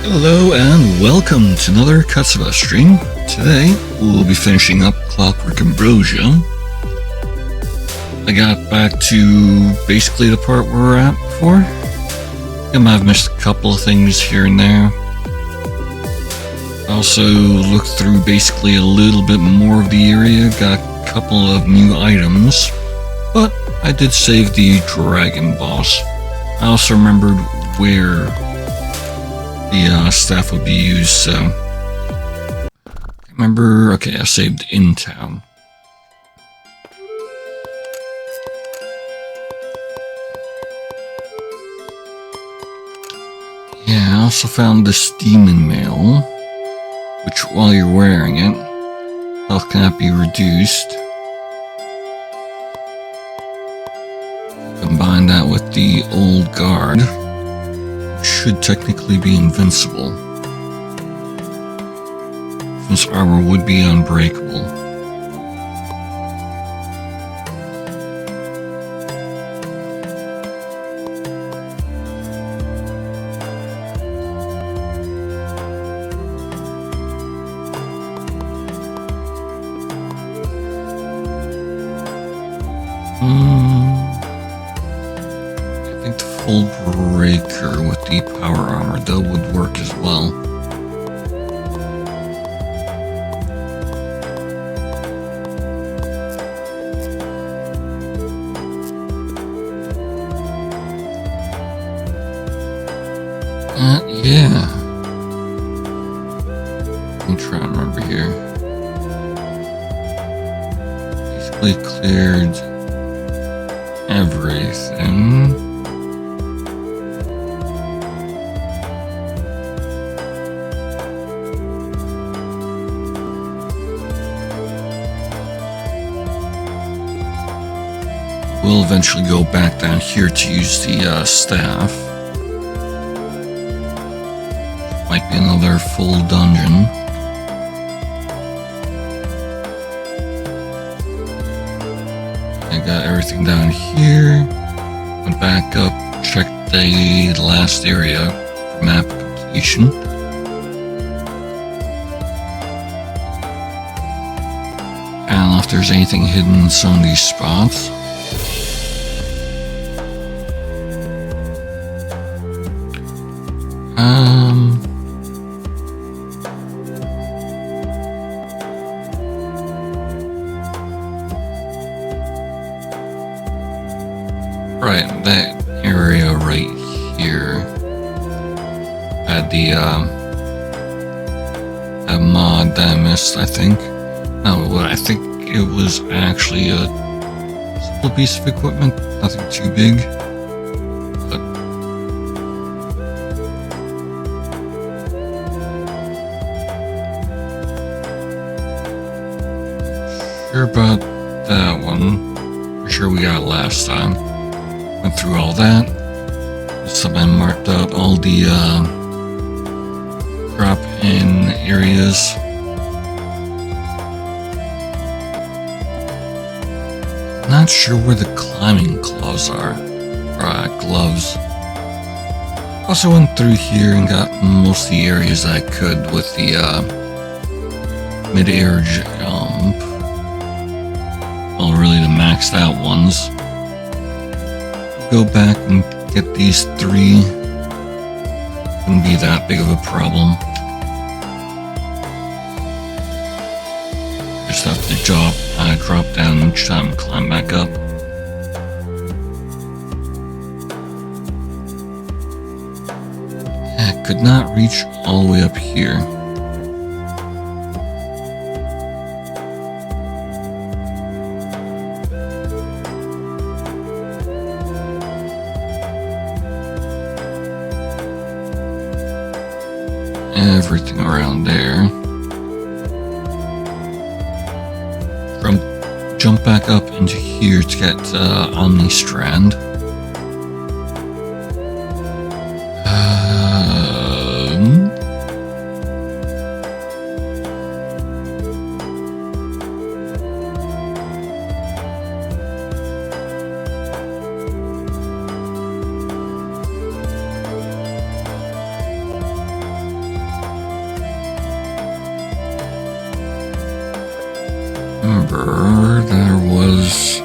Hello and welcome to another Katsuba stream. Today we'll be finishing up Clockwork Ambrosia. I got back to basically the part where we're at before. I might have missed a couple of things here and there. I also looked through basically a little bit more of the area, got a couple of new items, but I did save the dragon boss. I also remembered where the staff would be used, so remember. Okay, I saved in town. Yeah, I also found this demon mail, which while you're wearing it, health cannot be reduced. Combine that with the old guard. Should technically be invincible, since armor would be unbreakable. I think the full breaker with the power armor though would work as well. Yeah. Let me try and remember here. Basically cleared everything. We'll eventually go back down here to use the staff. Might be another full dungeon. I got everything down here. Went back up, checked the last area for map completion. I don't know if there's anything hidden in some of these spots. Right, that area right here had the a mod that I missed, I think. No, I think it was actually a simple piece of equipment, nothing too big. But sure about that one. For sure we got it last time. Went through all that. Someone marked out all the drop-in areas. Not sure where the climbing claws are, or gloves. Also went through here and got most of the areas I could with the mid-air jump. Well, really the maxed out ones. Go back and get these three. Wouldn't be that big of a problem. Just have to drop down each time and climb back up. I could not reach all the way up here. Everything around there. Jump back up into here to get Omni Strand. remember there was...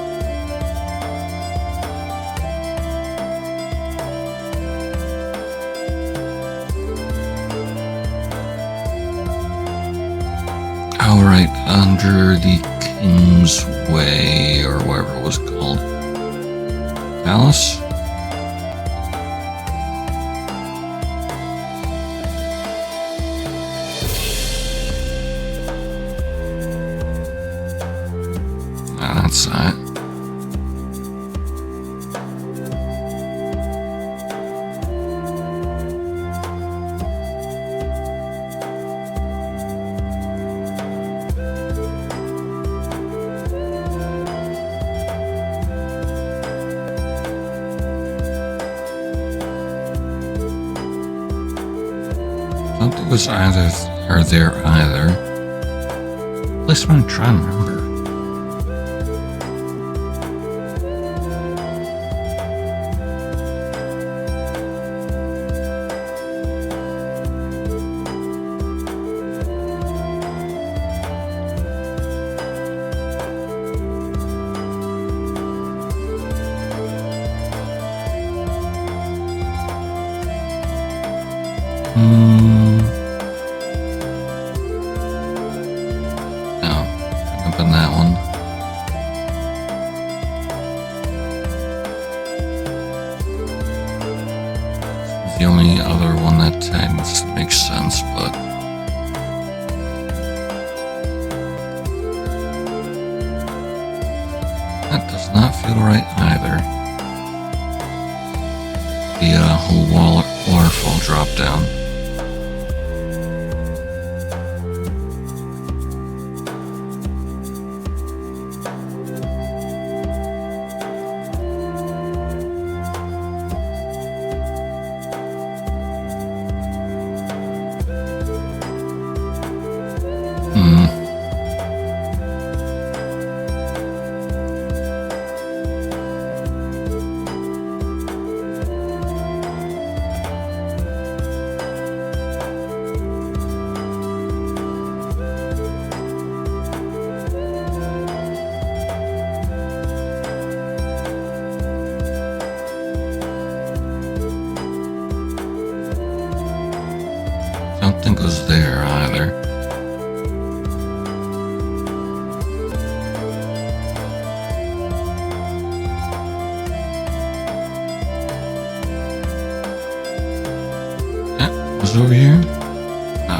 Oh, right, under the King's Way, or whatever it was called. Palace? That's that. Something was either or there either. At least I'm trying to remember. No, up in that one. This is the only other one that tends to make sense, but that does not feel right either. The whole waterfall drop down. Don't think it was there either. Yeah, it was over here? No.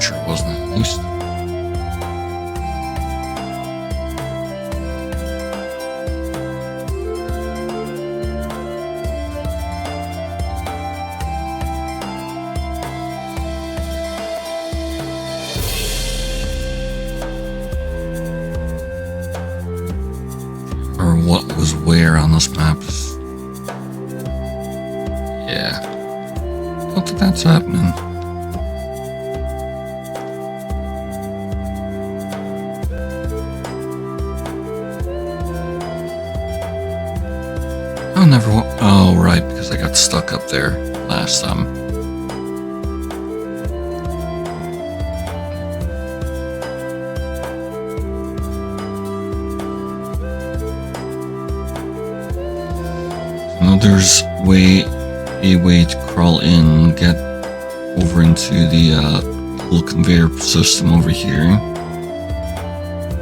Sure it wasn't at least. Or what was where on this map. Yeah. Don't think that's happening. I never. Oh, right, because I got stuck up there last time. There's a way to crawl in, get over into the little conveyor system over here.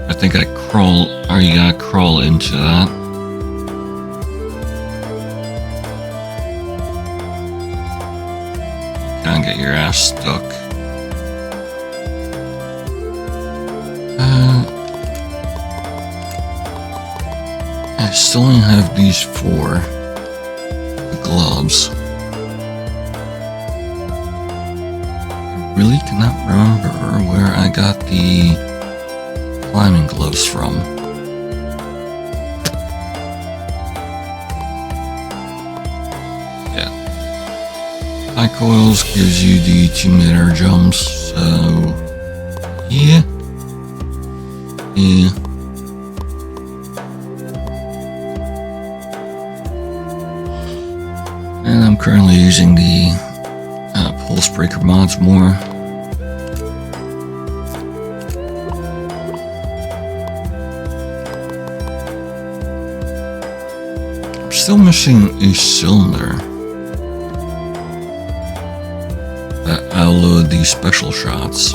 I think you gotta crawl into that. You can't get your ass stuck. I still only have these 4. Gloves. I really cannot remember where I got the climbing gloves from. Yeah. High coils gives you the 2-meter jumps, so yeah. Yeah. And I'm currently using the icebreaker mods more. I'm still missing a cylinder. I'll load these special shots.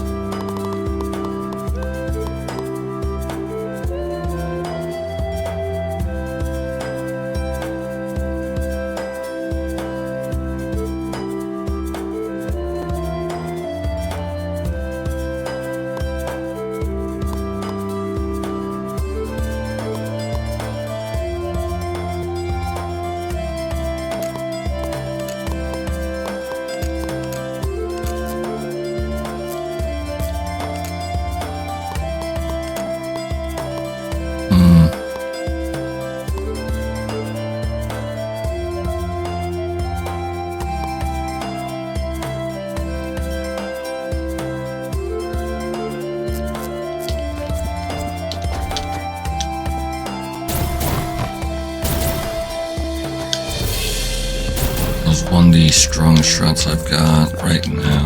That's one of the strongest shots I've got right now.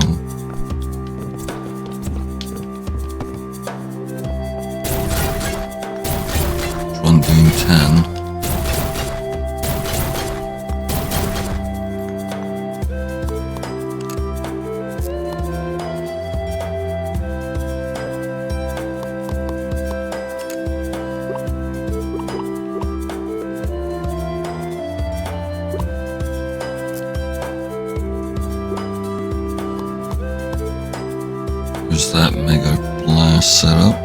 One doing 10. There's that Mega Blast setup.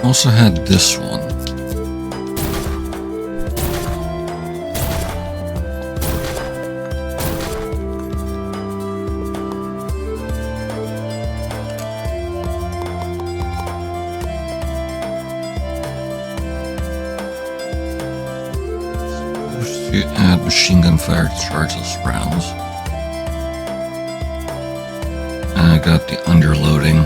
Also had this one. Supposed to add machine gun fire to chargeless rounds. And I got the underloading.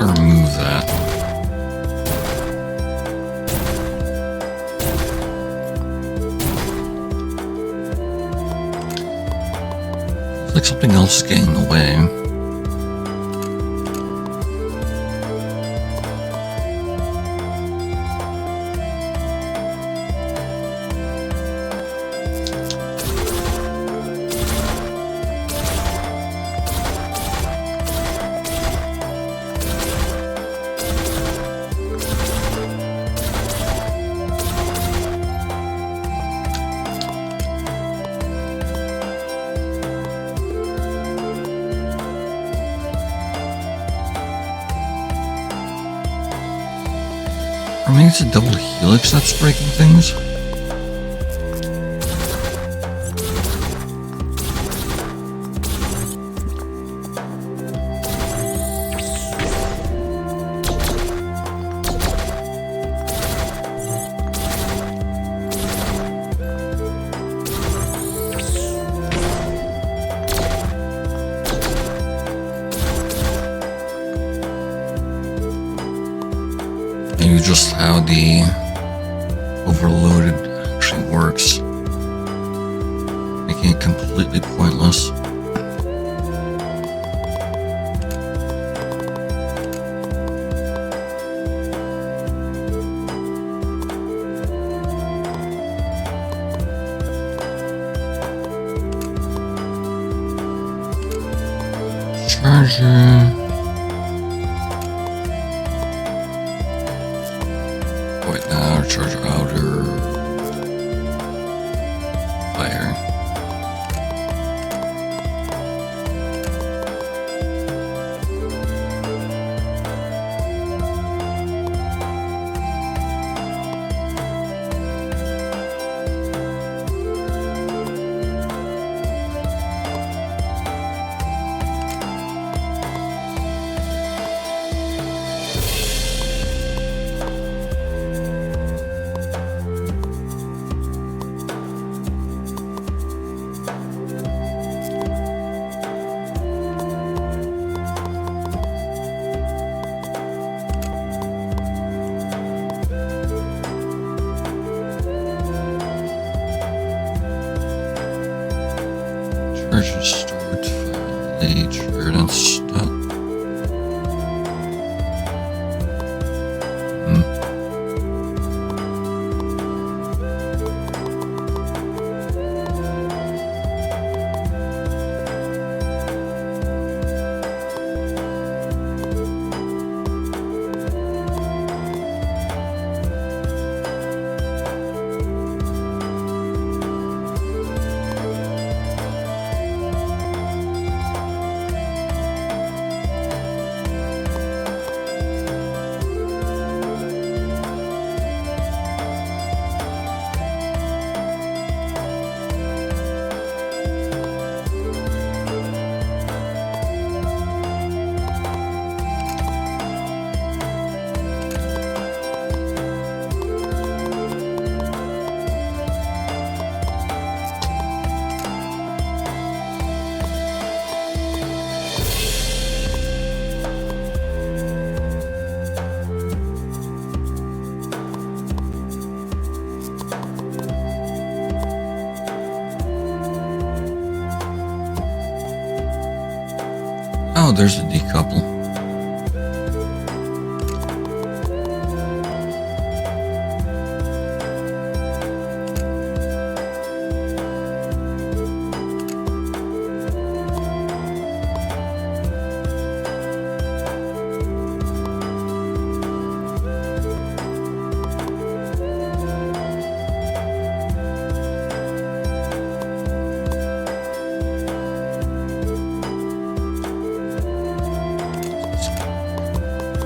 Remove that. Looks like something else is getting in the way. Or maybe it's a double helix that's breaking things? Maybe just how the overloaded actually works, making it completely pointless. Charger. wait, now charge outer fire. Charge stored file later, that's that. Oh, there's a decouple.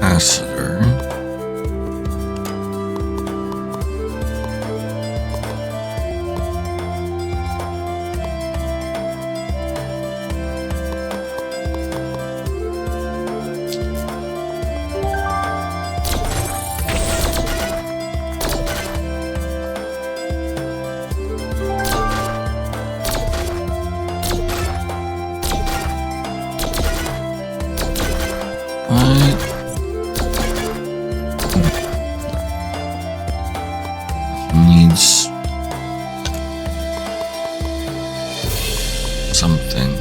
Capacitor. Needs something.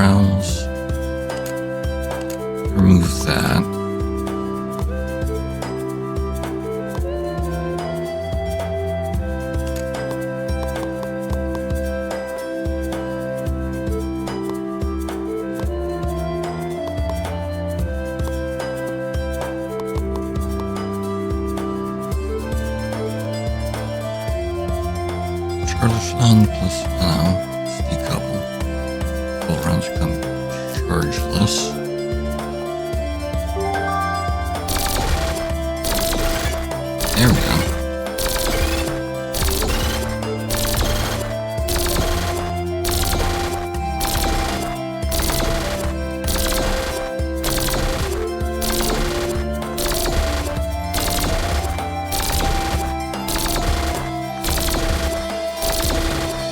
browse. Remove that. Charge on plus let's decouple. Full rounds become chargeless. There we go.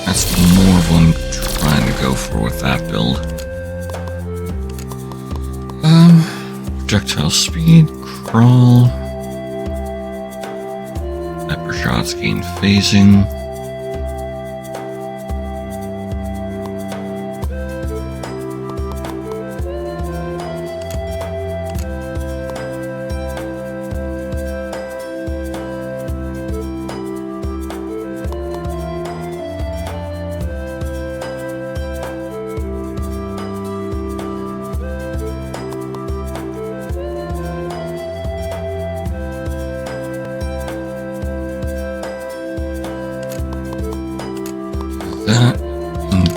That's more of what I'm trying to go for with that build. Projectile speed, crawl. Sniper shots gain phasing. That and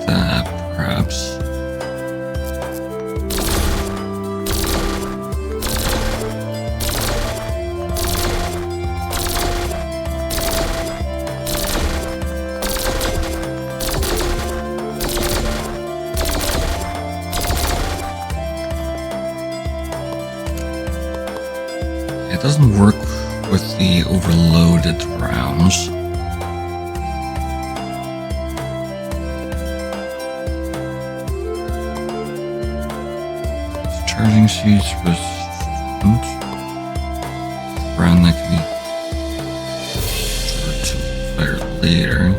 that, perhaps. It doesn't work with the overloaded rounds. Charging seats resistant. Round that can be stored to fire later.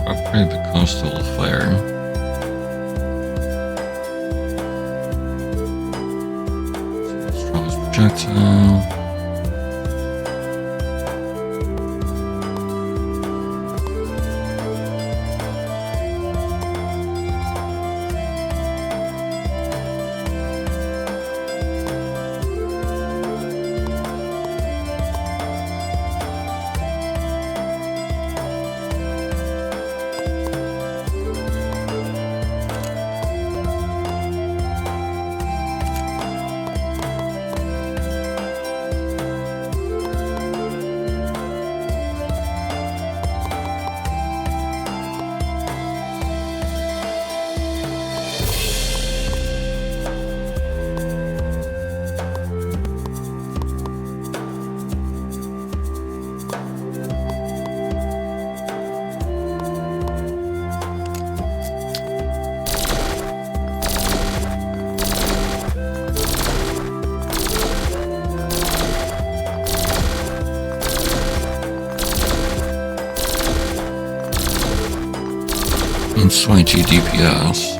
Upgrade the coastal fire. Strongest projectile. And 22 DPS.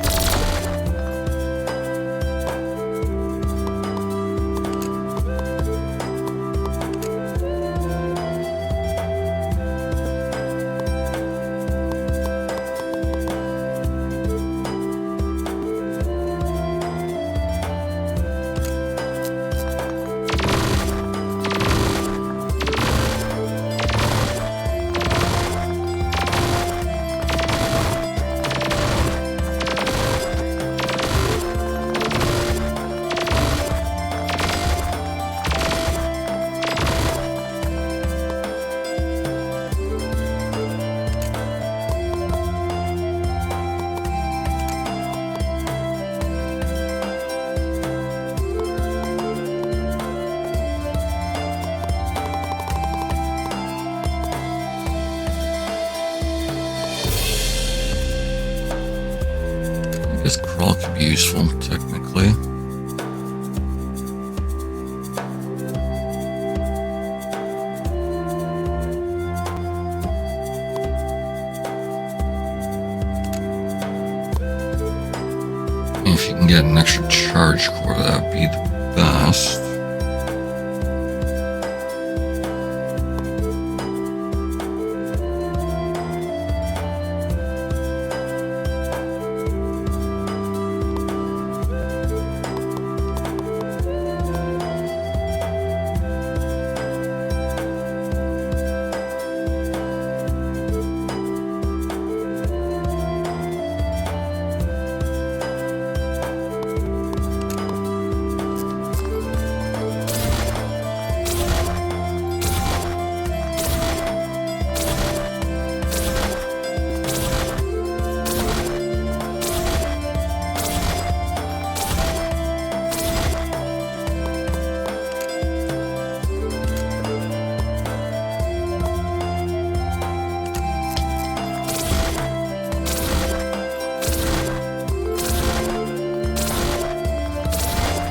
guess crawl could be useful, technically. If you can get an extra charge core, that would be the best.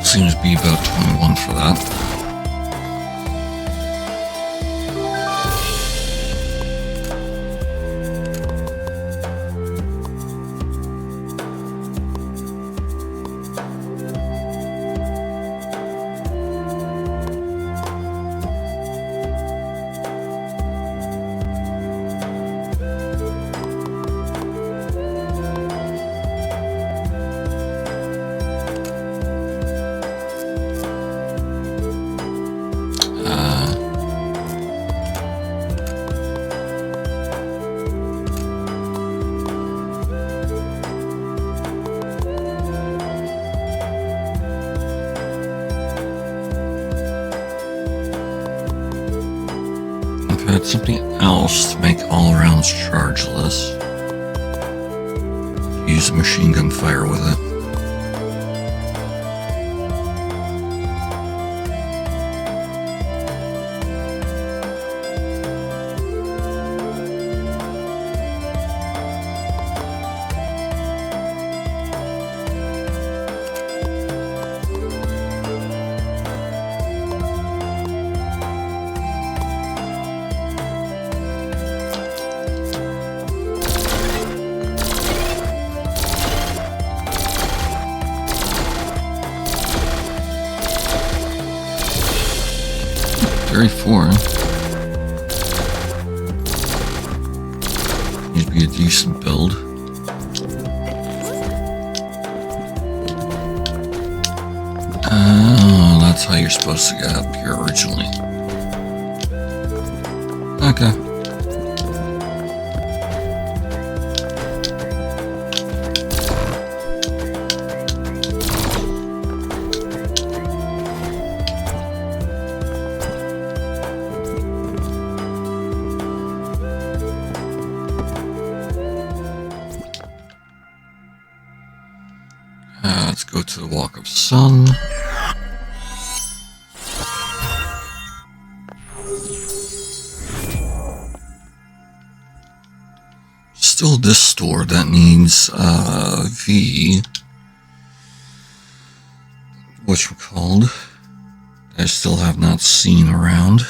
Seems to be about 21 for that. Had something else to make all rounds chargeless. Use machine gun fire with it. Very foreign. Needs to be a decent build. Oh, that's how you're supposed to get up here originally. Okay. Let's go to the Walk of Sun. Still this store that needs the whatchamacalled I still have not seen around.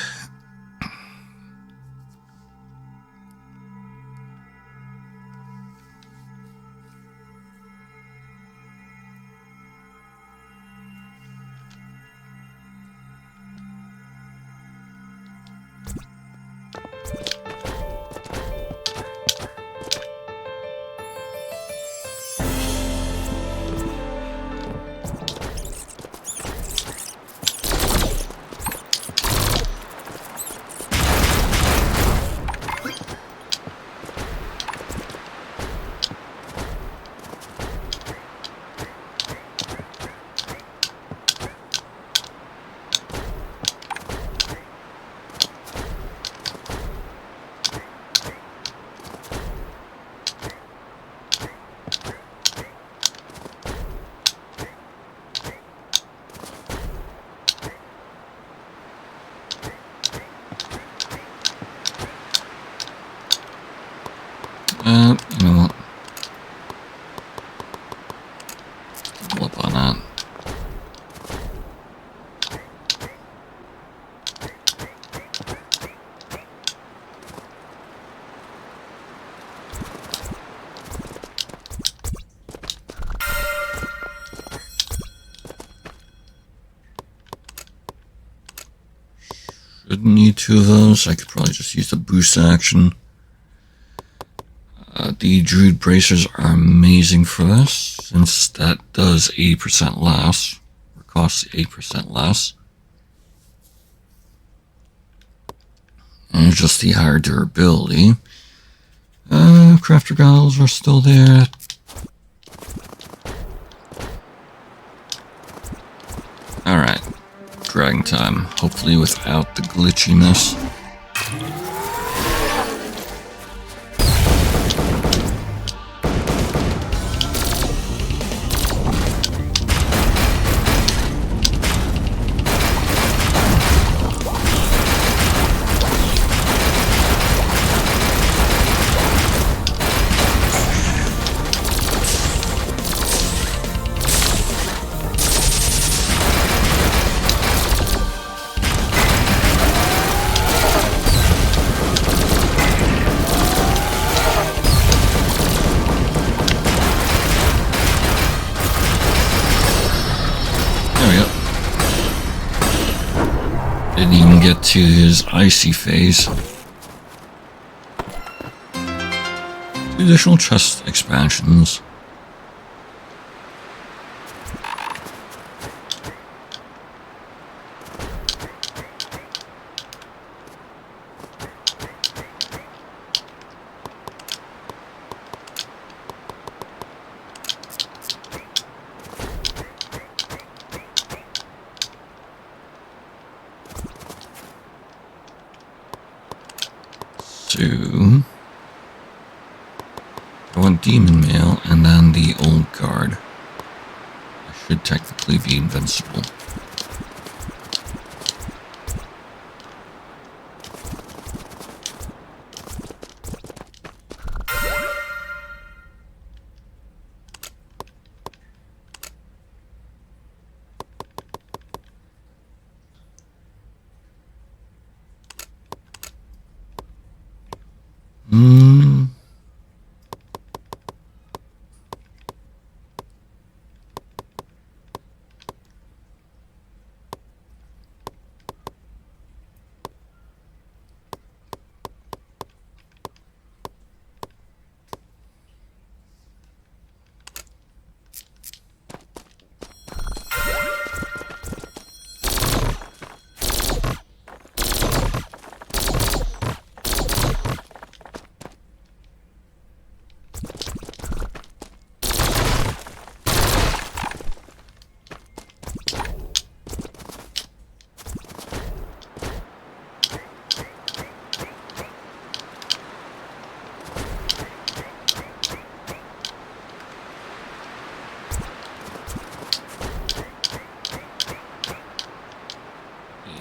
You know what? wouldn't need two of those. I could probably just use the boost action. The Druid Bracers are amazing for this, since that does 80% less, or costs 8% less. And just the higher durability. Crafter goggles are still there. Alright, dragon time, hopefully without the glitchiness. Didn't even get to his icy phase. Additional chest expansions. So, I want Demon Mail and then the Old Guard. I should technically be invincible.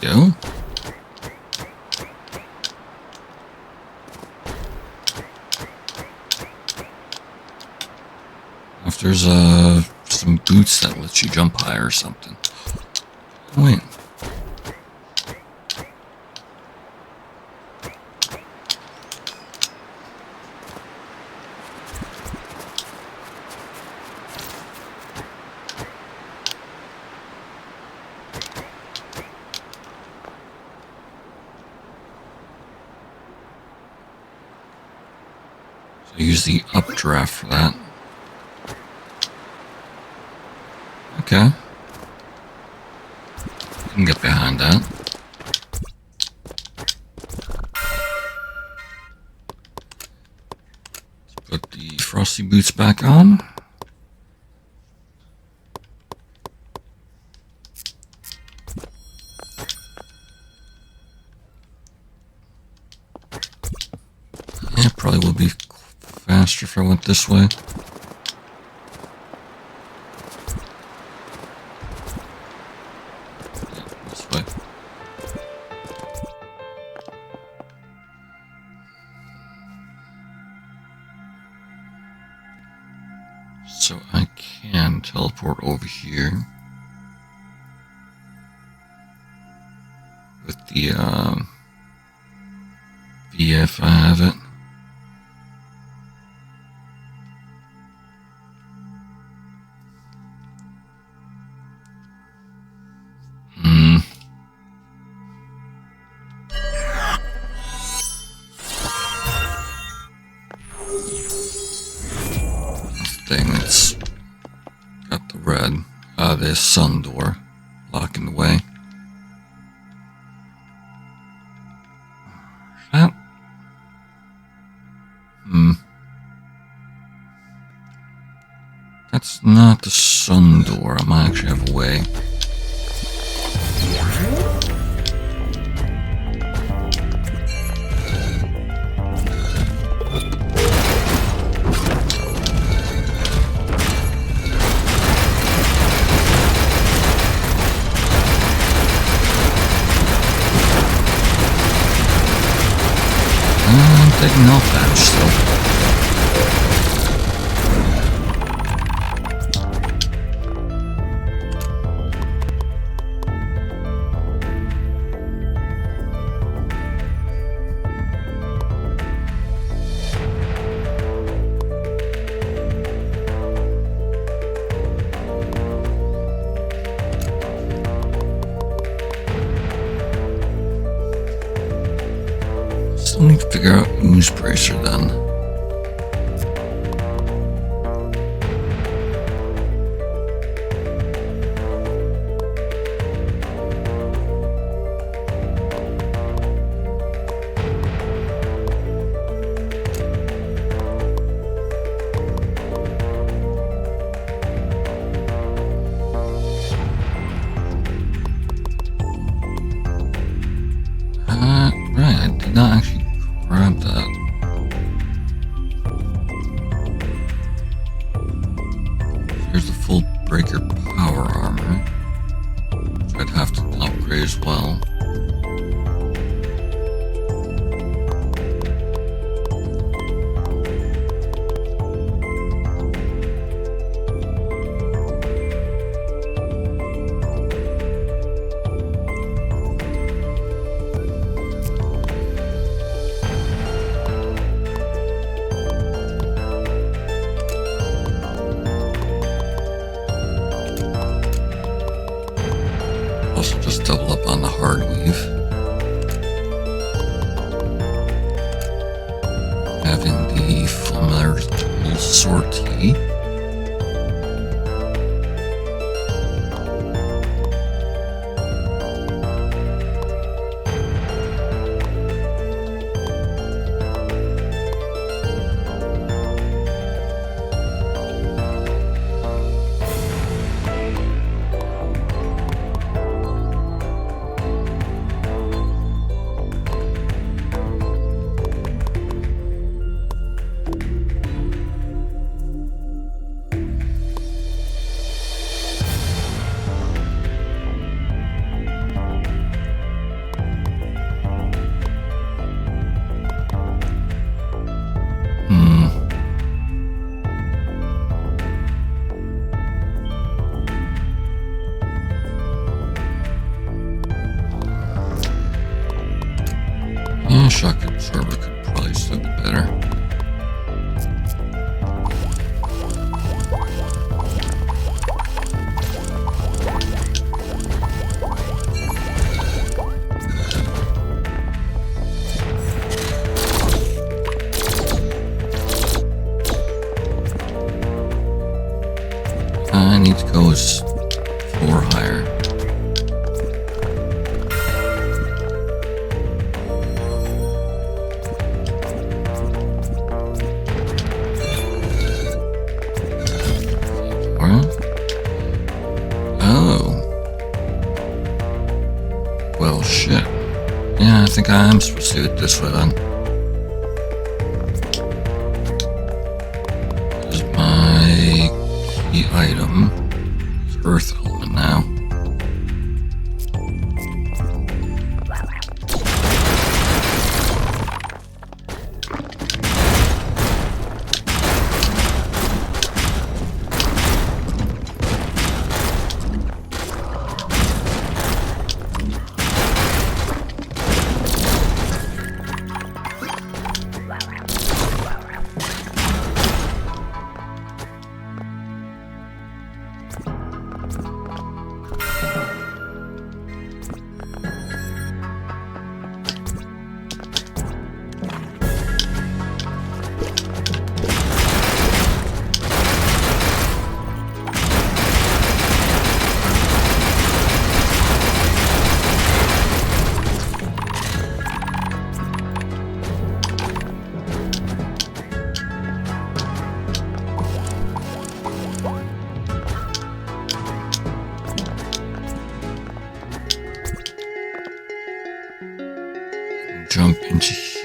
Go. If there's some boots that lets you jump high or something. Wait. So use the updraft for that. Okay. I can get behind that. Let's put the frosty boots back on. Yeah, probably will be faster if I went this way. So I can teleport over here with the VF, I have it. thing that's got the red. The sun door blocking the way. That? That's not the sun door. I might actually have a way. I'm taking no damage still. Still need to figure out Ooze Bracer then. Right, I did not actually grab that. Here's the full breaker power armor, which I'd have to upgrade as well. Also just double up on the hard weave. Having the familiar sortie. Yeah, shock absorber could probably still be better. I need to go as 4 higher. Oh. Well, shit. Yeah, I think I am supposed to do it this way then. This is my key item. It's Earth Element now.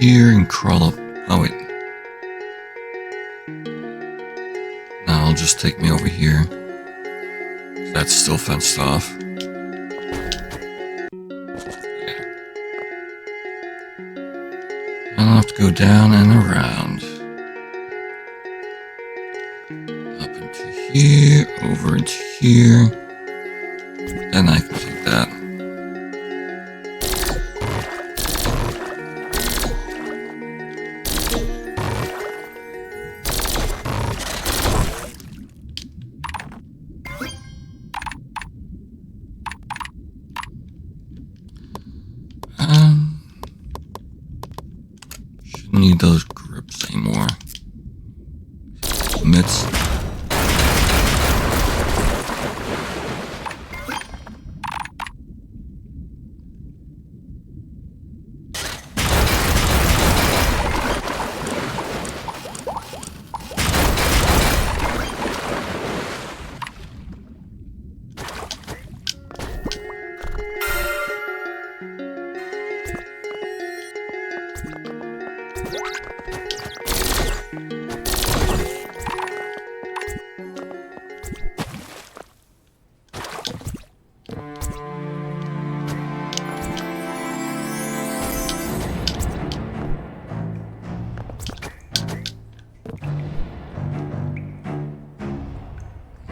here and crawl up. Oh wait. Now it'll just take me over here. That's still fenced off. Yeah. I'll have to go down and around. Up into here, over into here. Then I can take that. Shouldn't need those grips anymore. Mitts.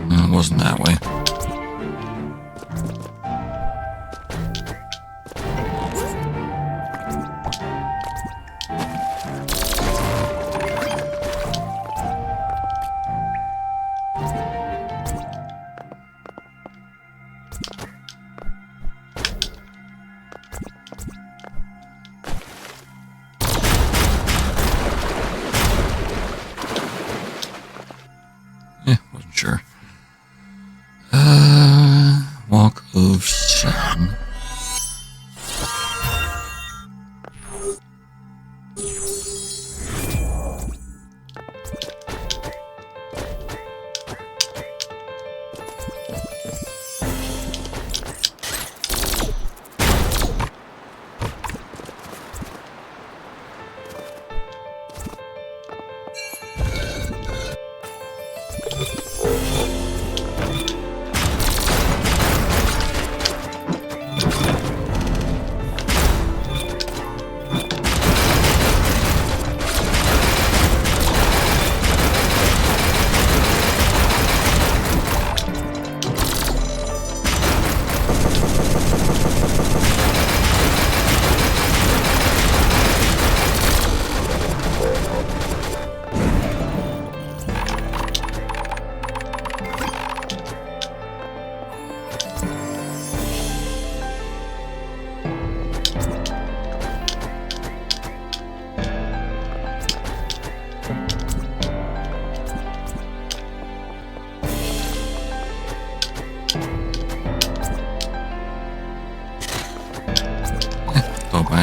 It wasn't that way. Wasn't sure. Walk of Sun.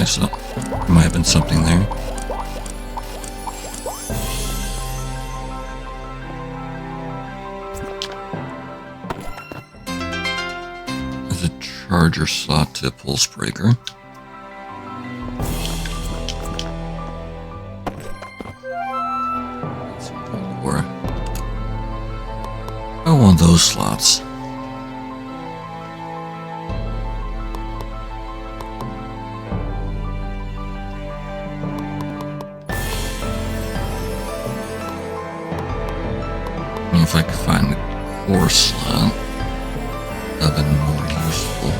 So there might have been something there. There's a charger slot to pulse breaker. Oh, one of those slots. If I could find the core slot, that would have been more useful.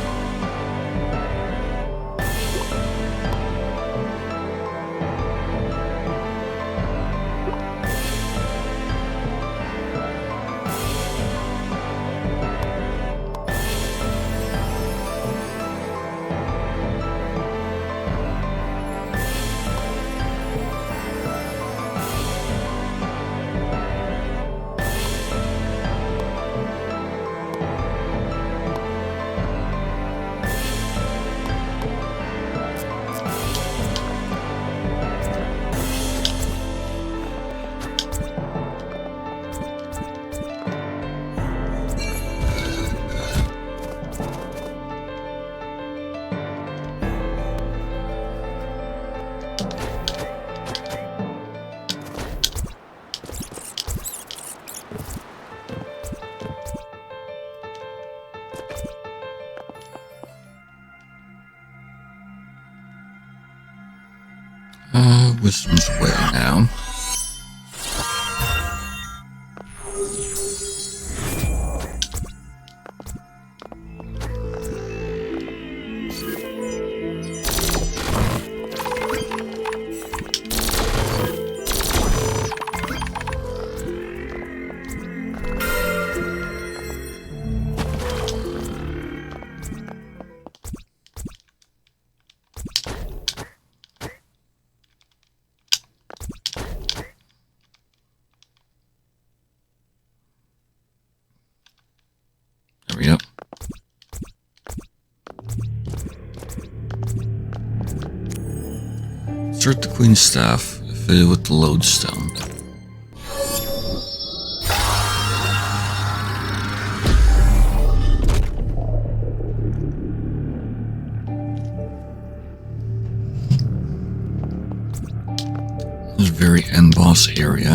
This one's away now. There we go. Insert the Queen's Staff, fitted with the lodestone. This is a very end boss area.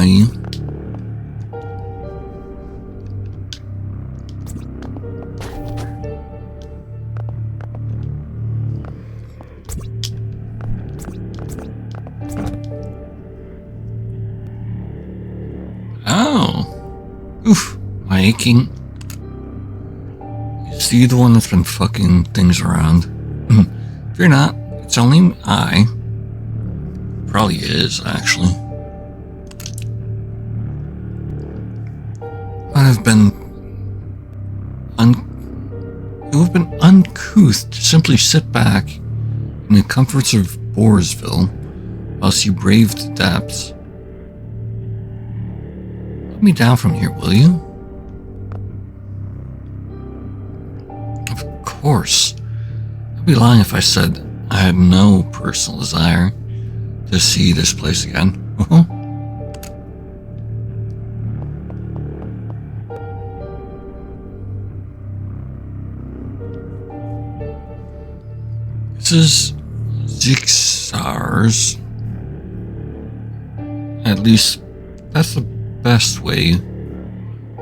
Oh. Oof. My aching. Is he the one that's been fucking things around? If you're not, it's only I. Probably is, actually. It would have been uncouth to simply sit back in the comforts of Boresville whilst you braved the depths. Let me down from here, will you? Of course. I'd be lying if I said I had no personal desire to see this place again. This is Zixar's. At least that's the best way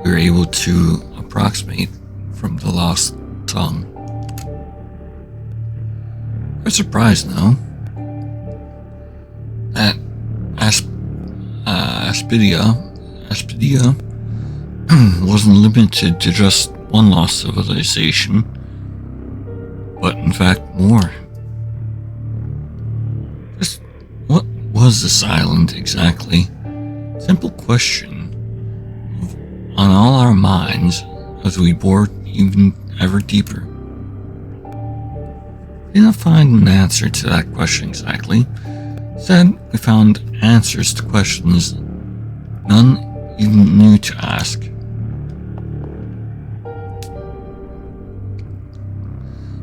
we were able to approximate from the lost tongue. I'm surprised now that Aspidia wasn't limited to just one lost civilization, but in fact more. Just what was this island exactly? Simple question on all our minds as we bored even ever deeper. We didn't find an answer to that question exactly. Instead, we found answers to questions none even knew to ask.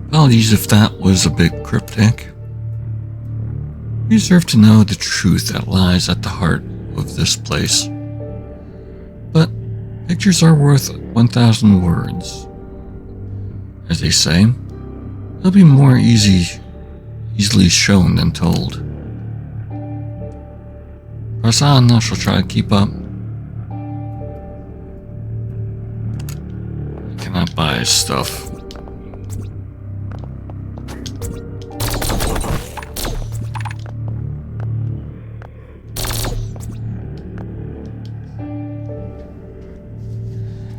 Apologies if that was a bit cryptic. We deserve to know the truth that lies at the heart of this place. But pictures are worth 1,000 words. As they say, they'll be more easily shown than told. Press on, I shall try to keep up. I cannot buy his stuff.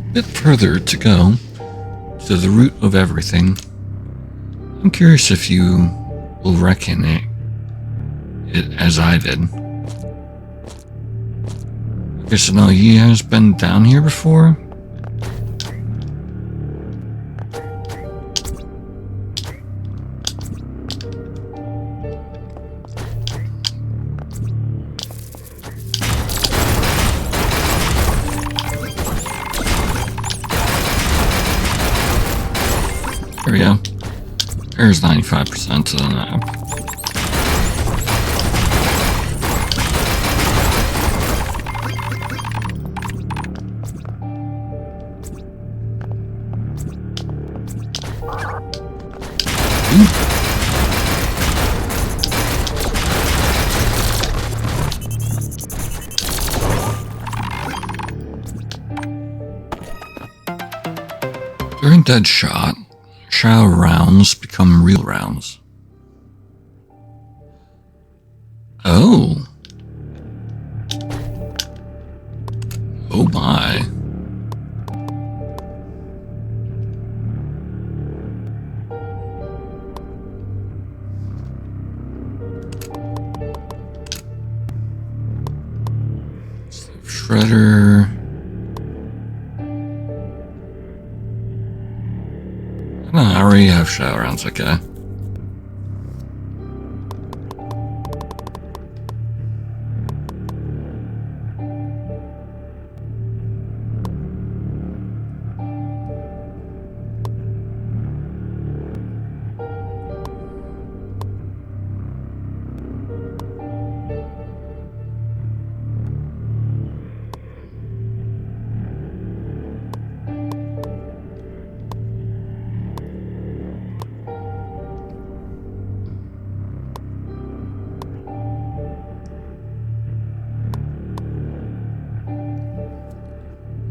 A bit further to go, to the root of everything. I'm curious if you will reckon it as I did. I guess I know he has been down here before. There we go. There's 95% to the map. During dead shot, shadow rounds become real rounds. Oh, Oh my. Shredder. No, I already have shadow rounds, okay.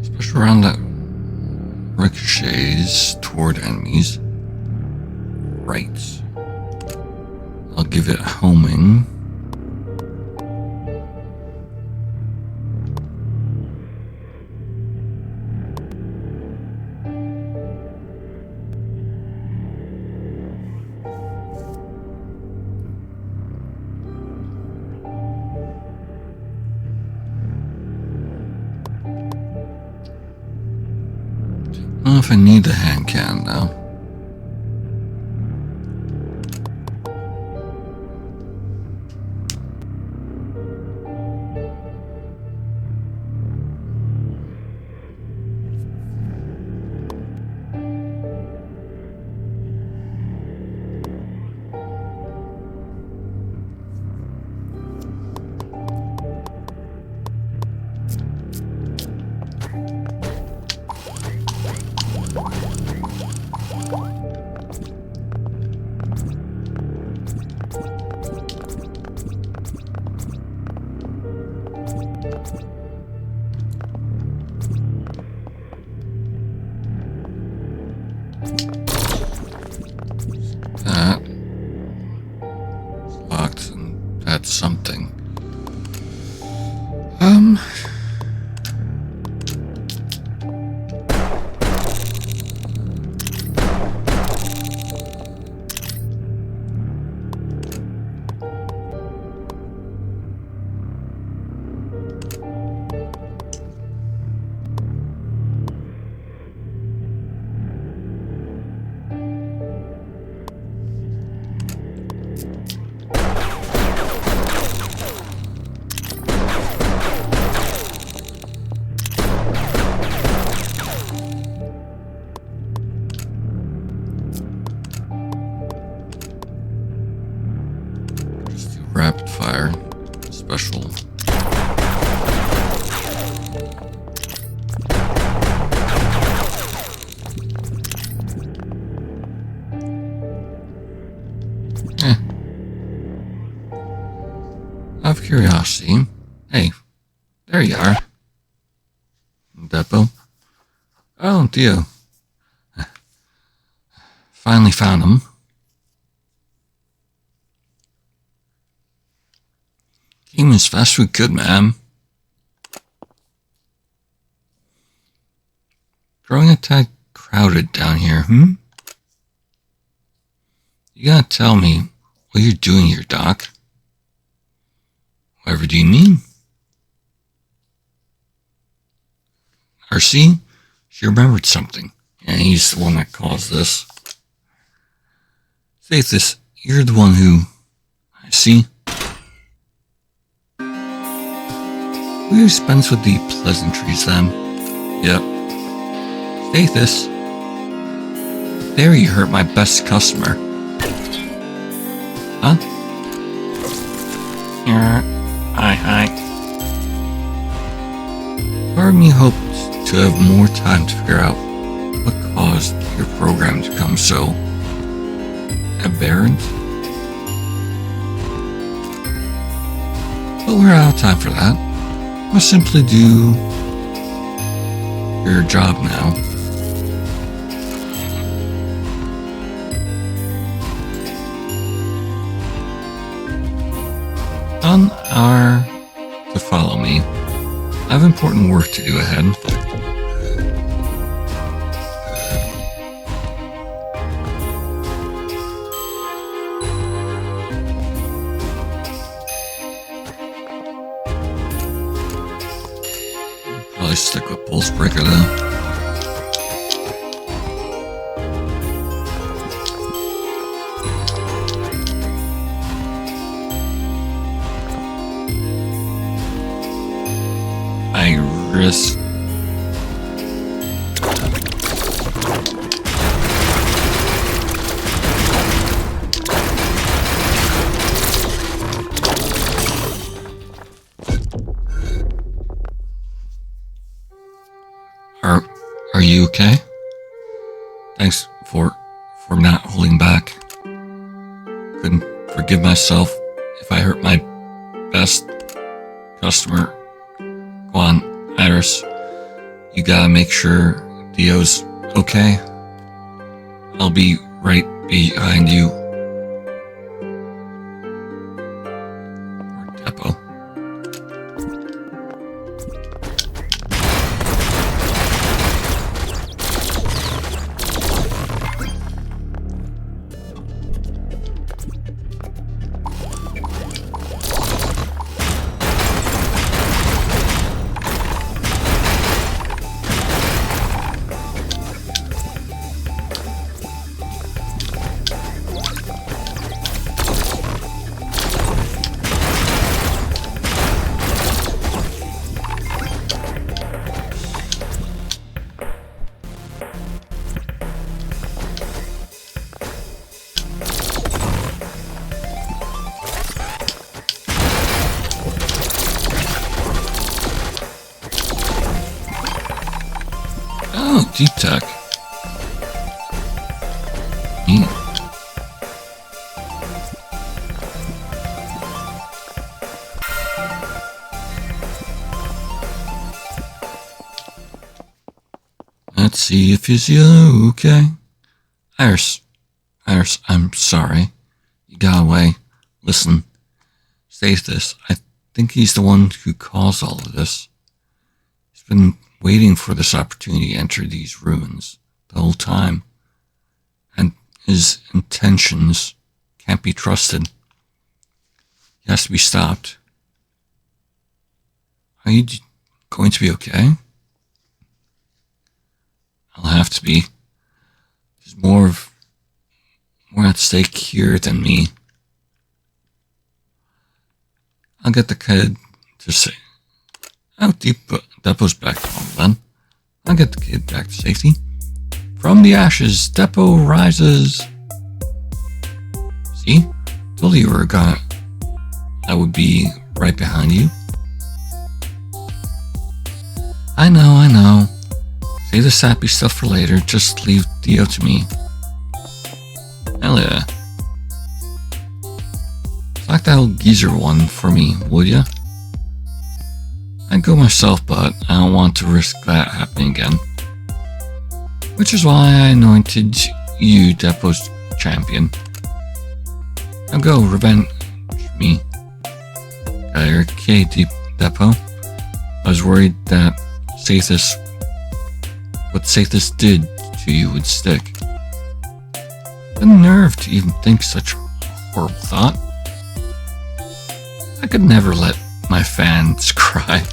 Especially around that ricochets toward enemies. Right. I'll give it homing. I don't know if I need the hand cannon now. That is locked, and that's something. Rapid fire special. Out of curiosity, hey, there you are. Depot. Oh, Dio. Finally found him. Came as fast as we could, man. Growing a tad crowded down here, You gotta tell me what you're doing here, Doc. Whatever do you mean? RC? She remembered something, and he's the one that caused this. Say this, you're the one who... I see. We dispense with the pleasantries then. Yep. Stathis. There you hurt my best customer. Huh? Hi. Part of me hoped to have more time to figure out what caused your program to become so aberrant. But we're out of time for that. I'll simply do your job now. On our to follow me, I have important work to do ahead. Probably stick with Pulse Breaker though. Iris. Are you okay? Thanks for not holding back. Couldn't forgive myself if I hurt my best customer. Go on, Iris. You gotta make sure Dio's okay. I'll be right behind you. Or Depot. Oh, deep tech. Neat. Let's see if he's okay. Iris, I'm sorry. You got away. Listen, save this. I think he's the one who caused all of this. He's been waiting for this opportunity to enter these ruins the whole time. And his intentions can't be trusted. He has to be stopped. Are you going to be okay? I'll have to be. There's more at stake here than me. I'll get the kid to say. Oh, Depot's back to home then. I'll get the kid back to safety. From the ashes, Depot rises. See? Told you were gonna. I would be right behind you. I know. Save the sappy stuff for later. Just leave Dio to me. Hell yeah. Select that old geezer one for me, would ya? I'd go myself, but I don't want to risk that happening again. Which is why I anointed you Depot's champion. Now go, revenge me. Okay, Depot. I was worried that what Sathis did to you would stick. The nerve to even think such a horrible thought. I could never let my fans cry.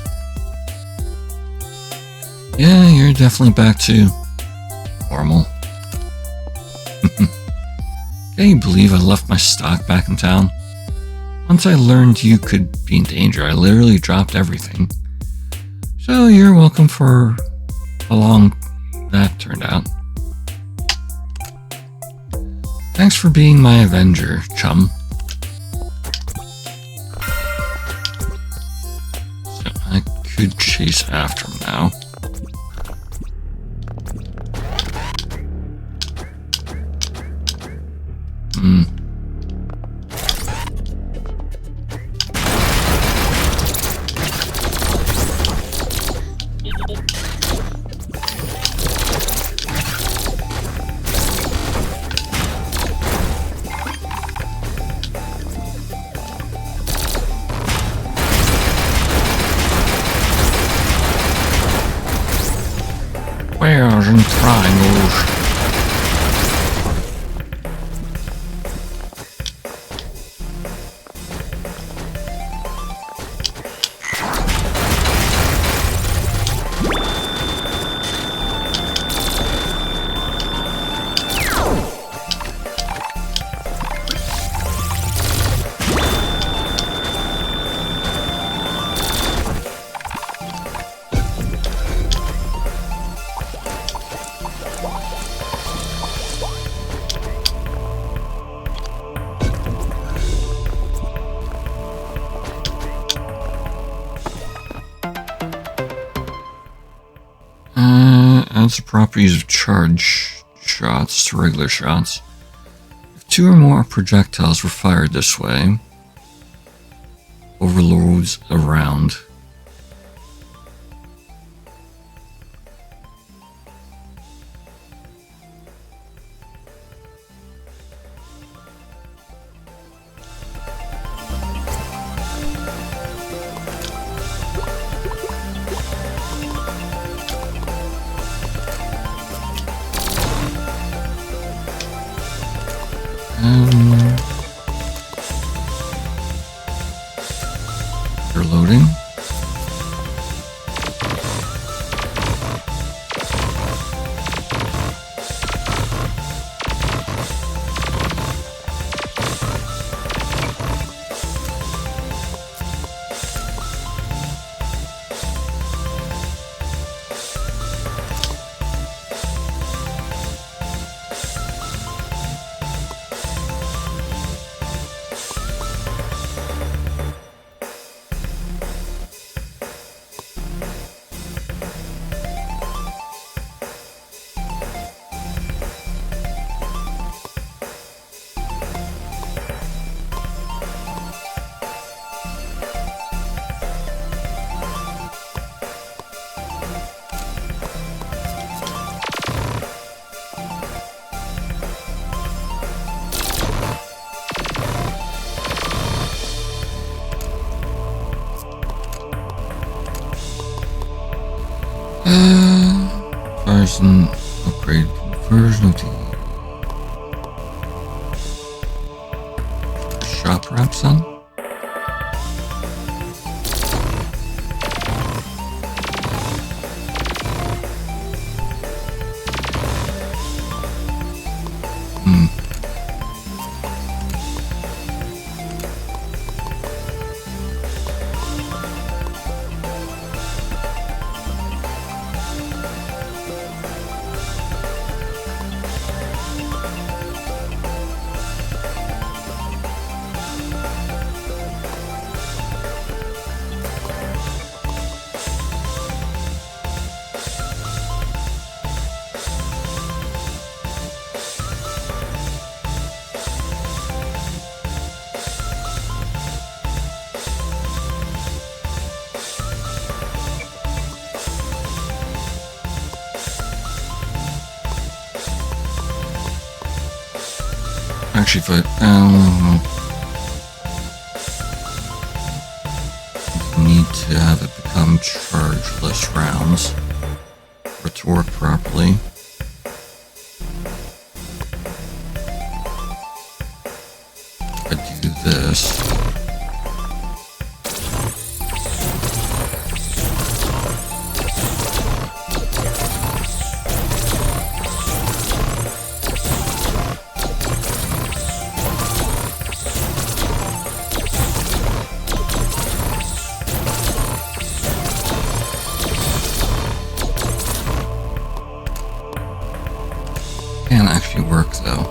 Yeah, you're definitely back to normal. Can you believe I left my stock back in town? Once I learned you could be in danger, I literally dropped everything. So you're welcome for how long that turned out. Thanks for being my avenger, chum. So I could chase after him now. squares and triangles. Adds the properties of charge shots to regular shots. If 2 or more projectiles were fired this way, overloads around. They're loading. Version upgrade version of the shop perhaps then? Actually, if I need to have it become chargeless rounds for it to work properly. If I do this. Can actually work though.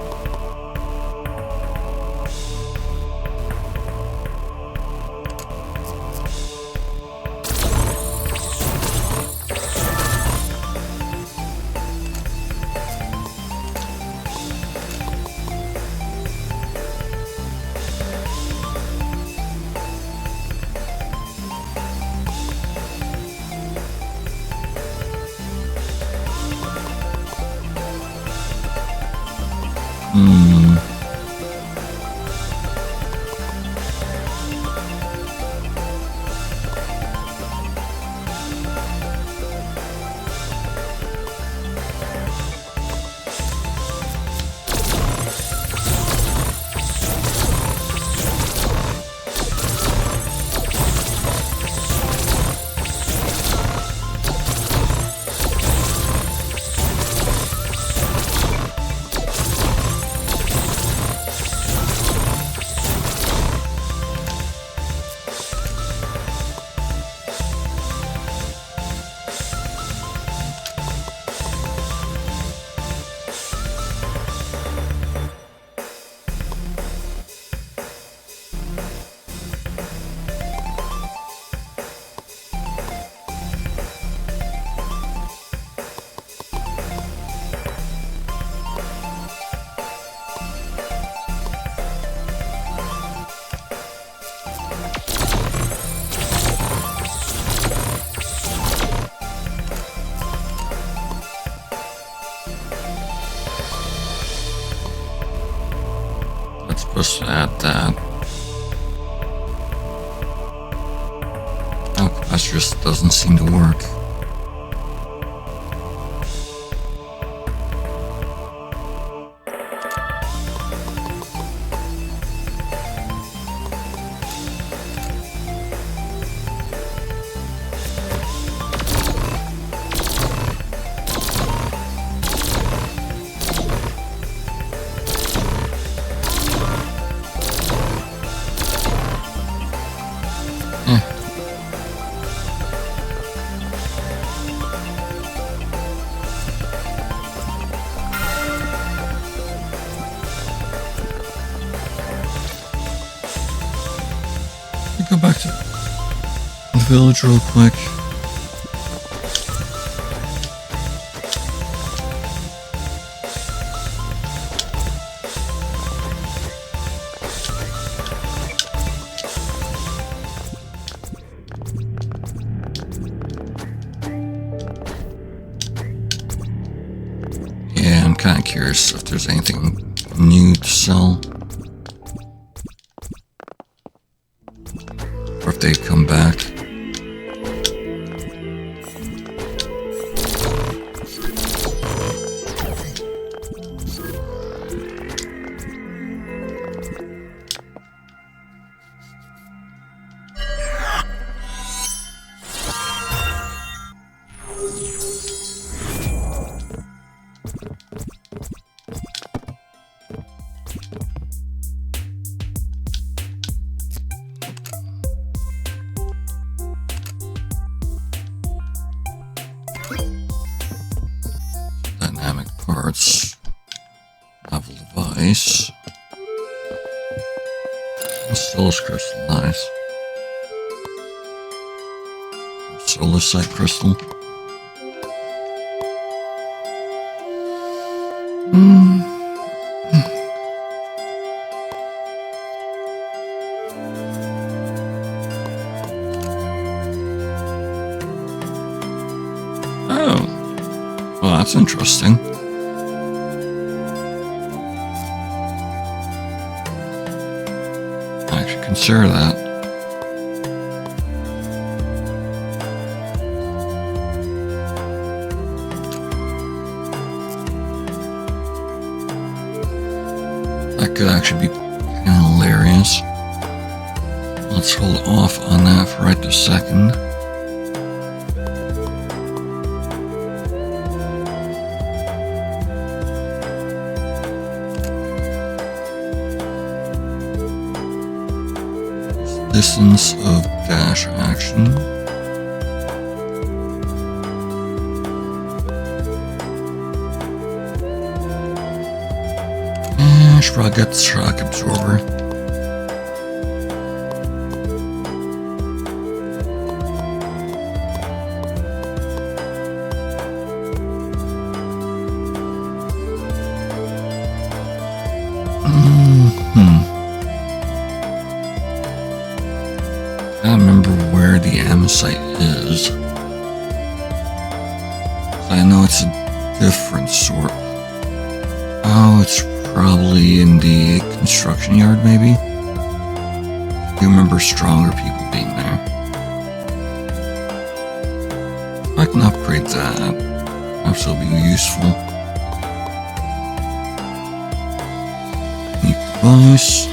Just add that. Oh, that just doesn't seem to work. Go back to the village real quick. Yeah, I'm kind of curious if there's anything new to sell. Or if they come back. Dynamic parts, novel device, still is crystallized. Solicite crystal. Oh, well, that's interesting. I should consider that. That could actually be kind of hilarious. Let's hold off on that for right this second. Distance of dash action. I should probably get the shock absorber. I don't remember where the Amosite is. I know it's a different sort. Oh, it's probably in the construction yard, maybe? I do remember stronger people being there. I can upgrade that. Absolutely useful. Neat device.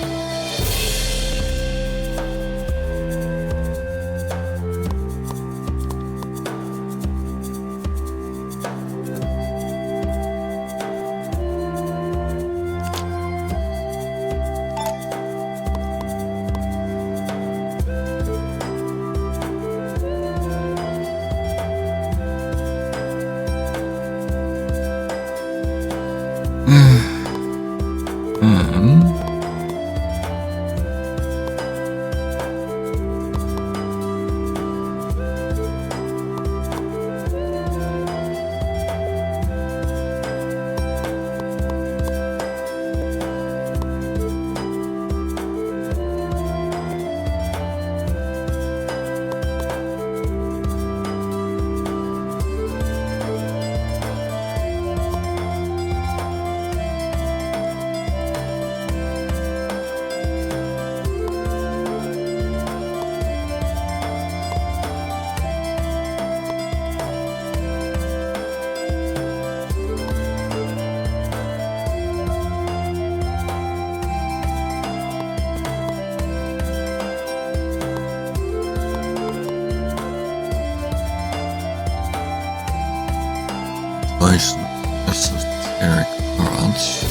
Bison esoteric rods.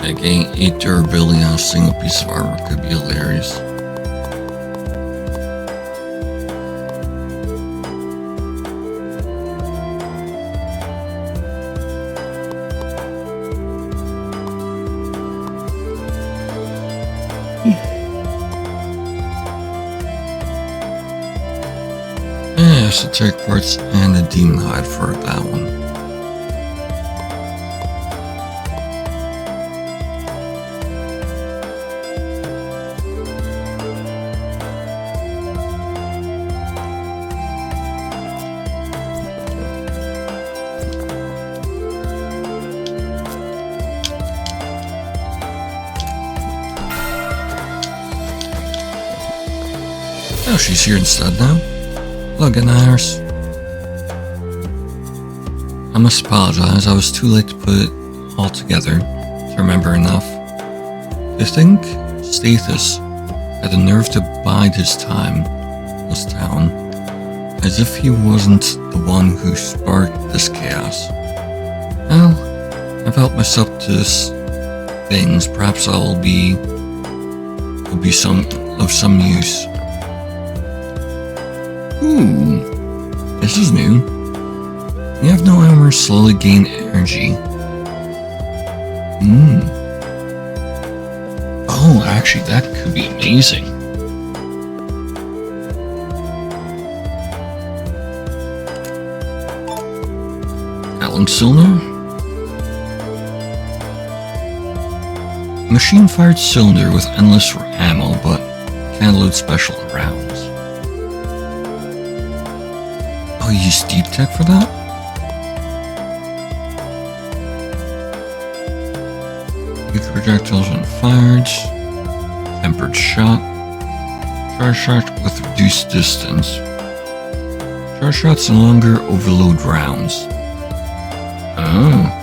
I gain 8 durability on a single piece of armor. Could be hilarious. Yeah, esoteric parts and a demon hide for that one. Oh, she's here instead now. Look at Iris. I must apologize, I was too late to put it all together, to remember enough. To think Stathis had the nerve to bide his time in this town, as if he wasn't the one who sparked this chaos. Well, I've helped myself to things, perhaps I'll be of some use. Ooh, this is new. You have no armor, slowly gain energy. Oh, actually, that could be amazing. Allen cylinder? Machine-fired cylinder with endless ammo, but can't load special rounds. Oh, you use deep tech for that? Youth projectiles when fired. Tempered shot. Charge shot with reduced distance. Charge shots no longer overload rounds. Oh.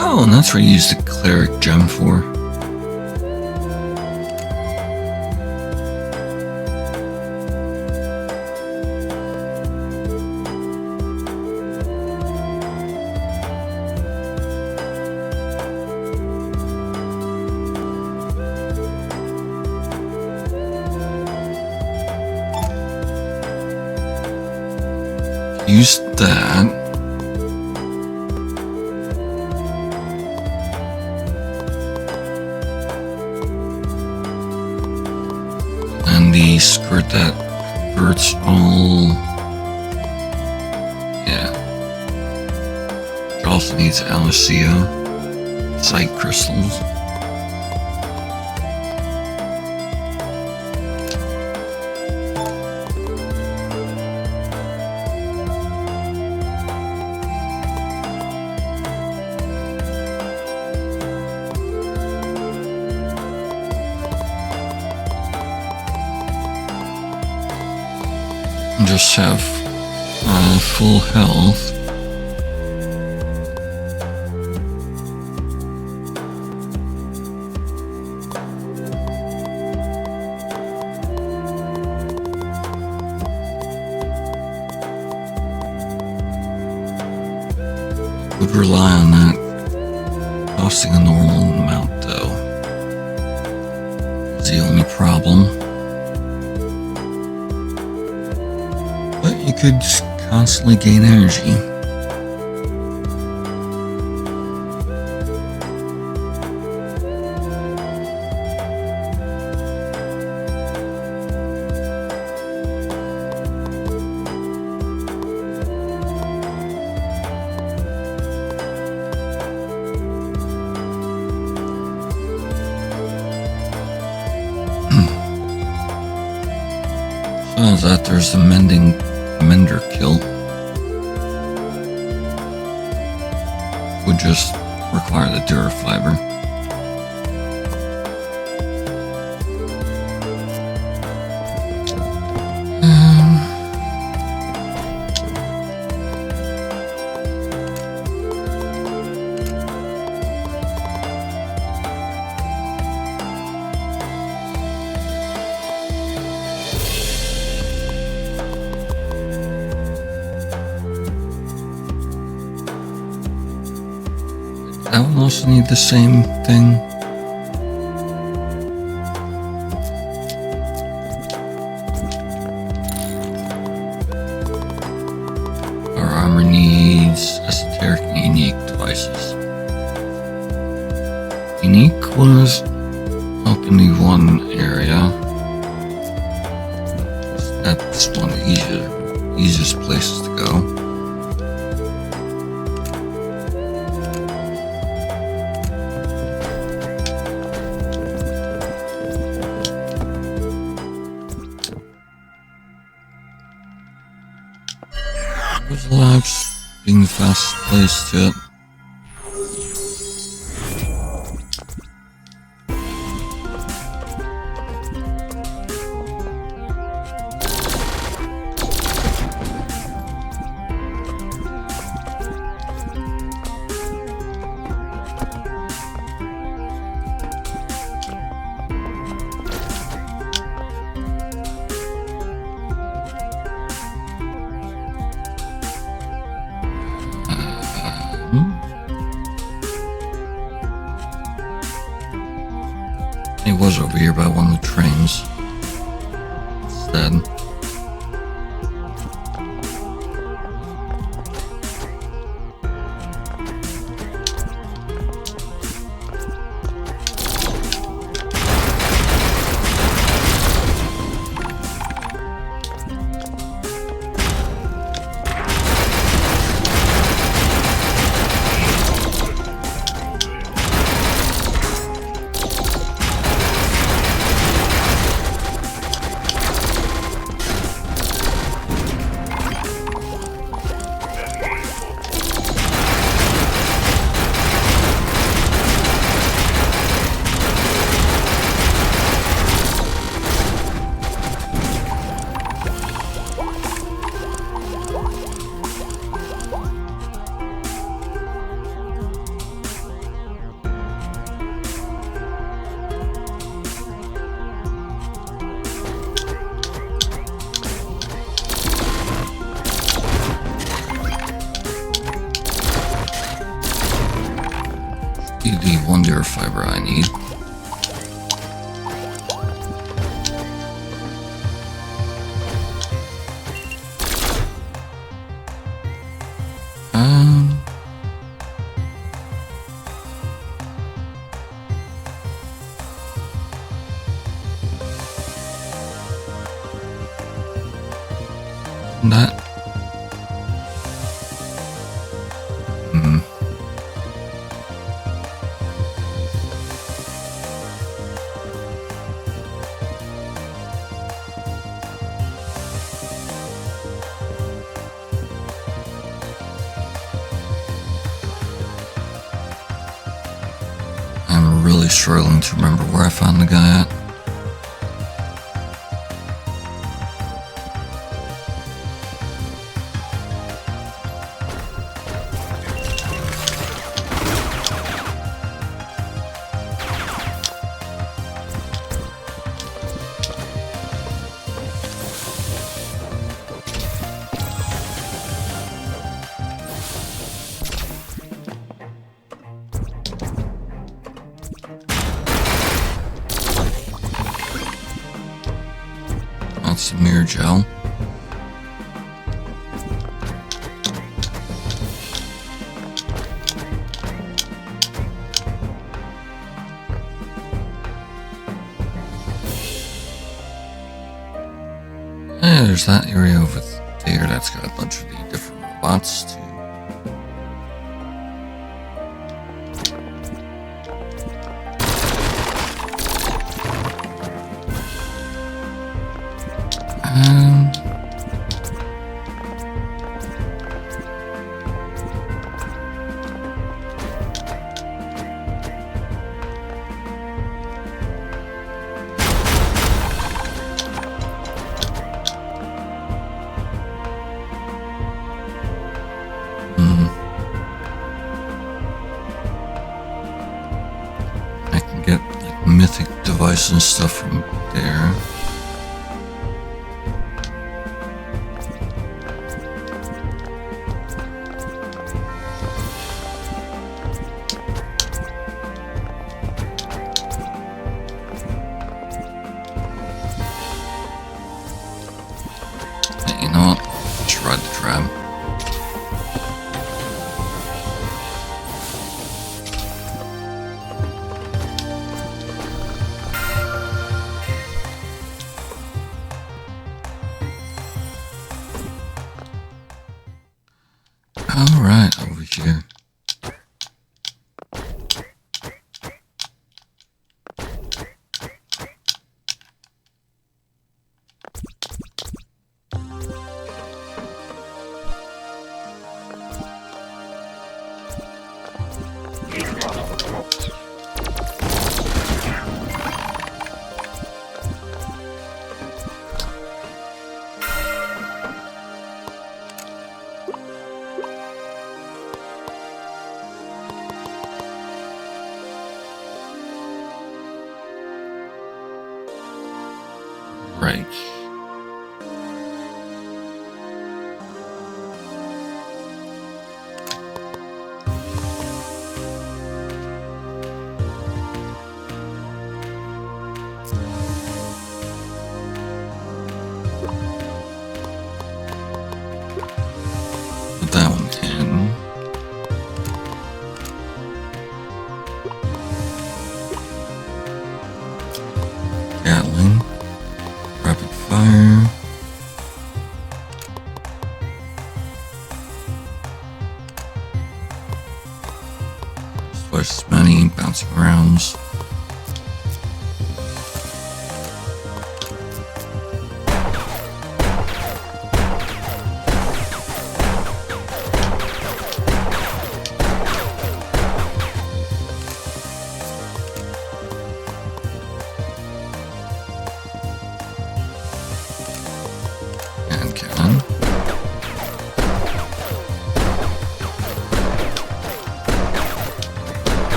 Oh, and that's what you use the cleric gem for. Use that. And the skirt that converts all. Yeah. It also needs Ambrosia, sight crystals. Just have full health. Would rely on that costing a normal amount though. It's the only problem. You could constantly gain energy. Oh, that there's the mender kilt. Would just require the dura fiber. I will also need the same thing. Our armor needs esoteric and unique devices. Unique was up in the one area. That's one of the easiest places to go. Those labs being the fastest place to it. It was over here by one of the trains. Instead. The one dura fiber I need. That. I'm really struggling to remember where I found the guy at. That's the mirror gel. And there's that area over there that's got a bunch of the different robots too. And I can get like mythic device and stuff from there. You know what? Let's ride the tram. Alright, over here. Right. Put that one in. Gatling. Rapid fire. Twice as many bouncing rounds. And cannon.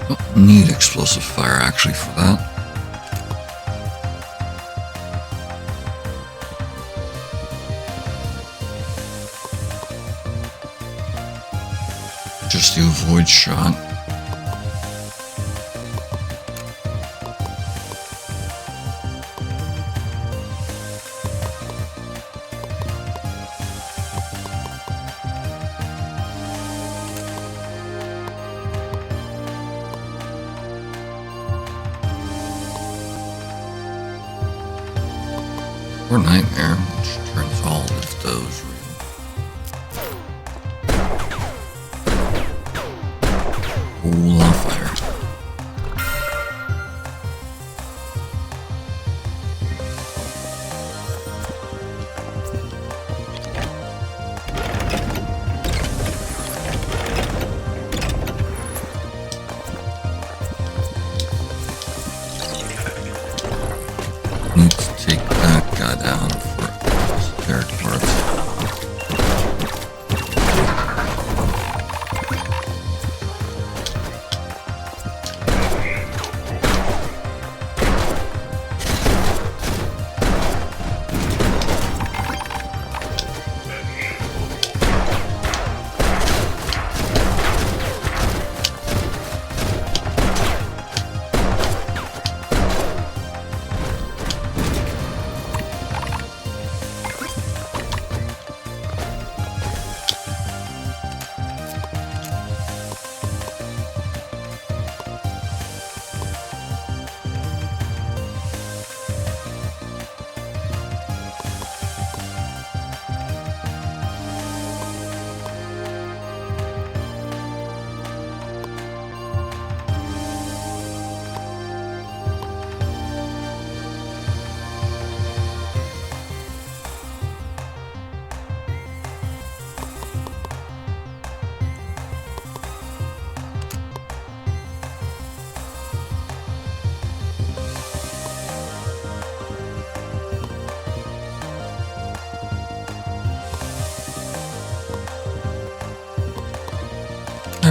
Oh, need explosive fire actually for that. Just do a void shot. Or nightmare, which turns all of those real. Ooh, on fire. Need to take that guy down for spare parts.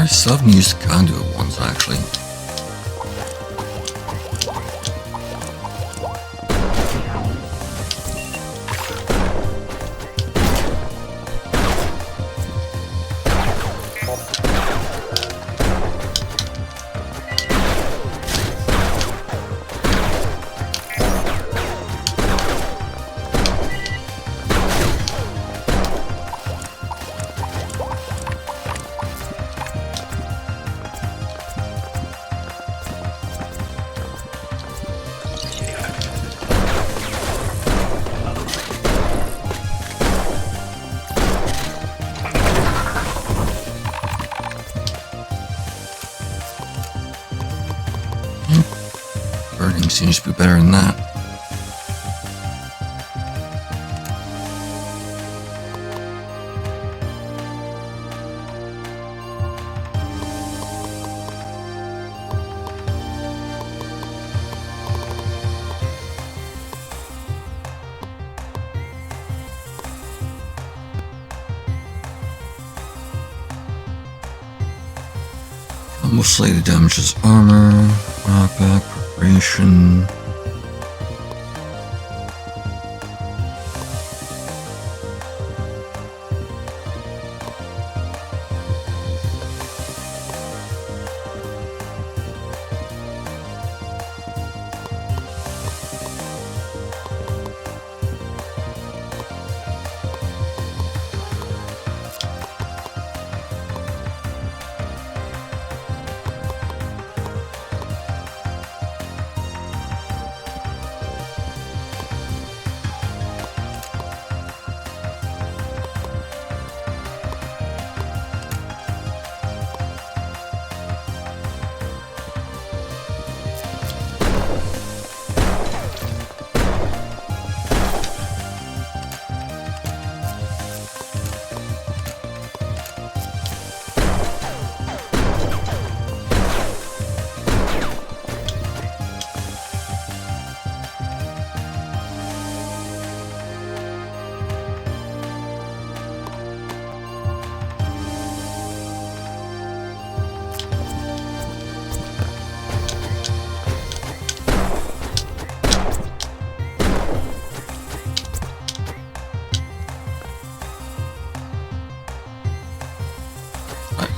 I still haven't used the conduit ones, actually. Burning seems to be better than that. Almost slightly damages armor, knockback, preparation.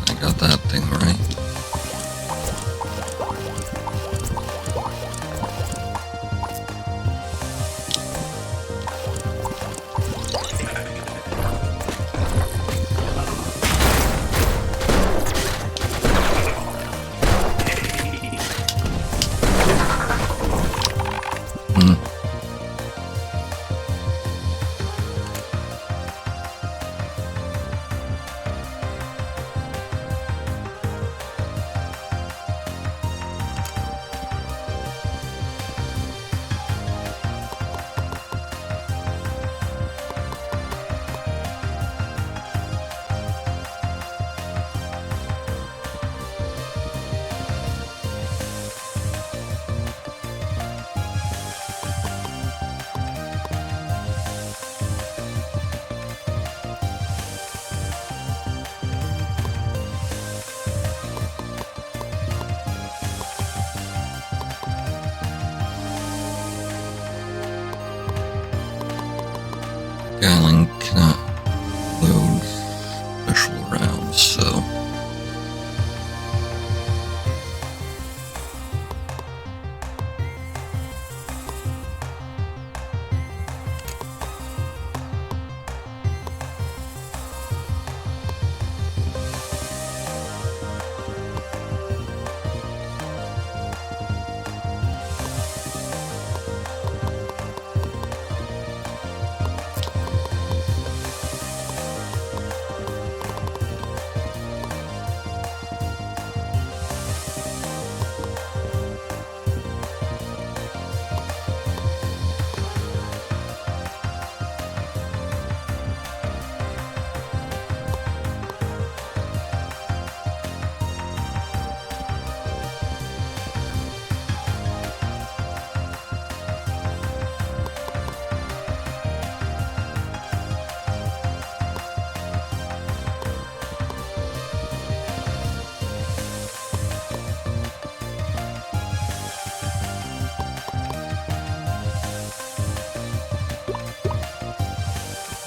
I got that thing right.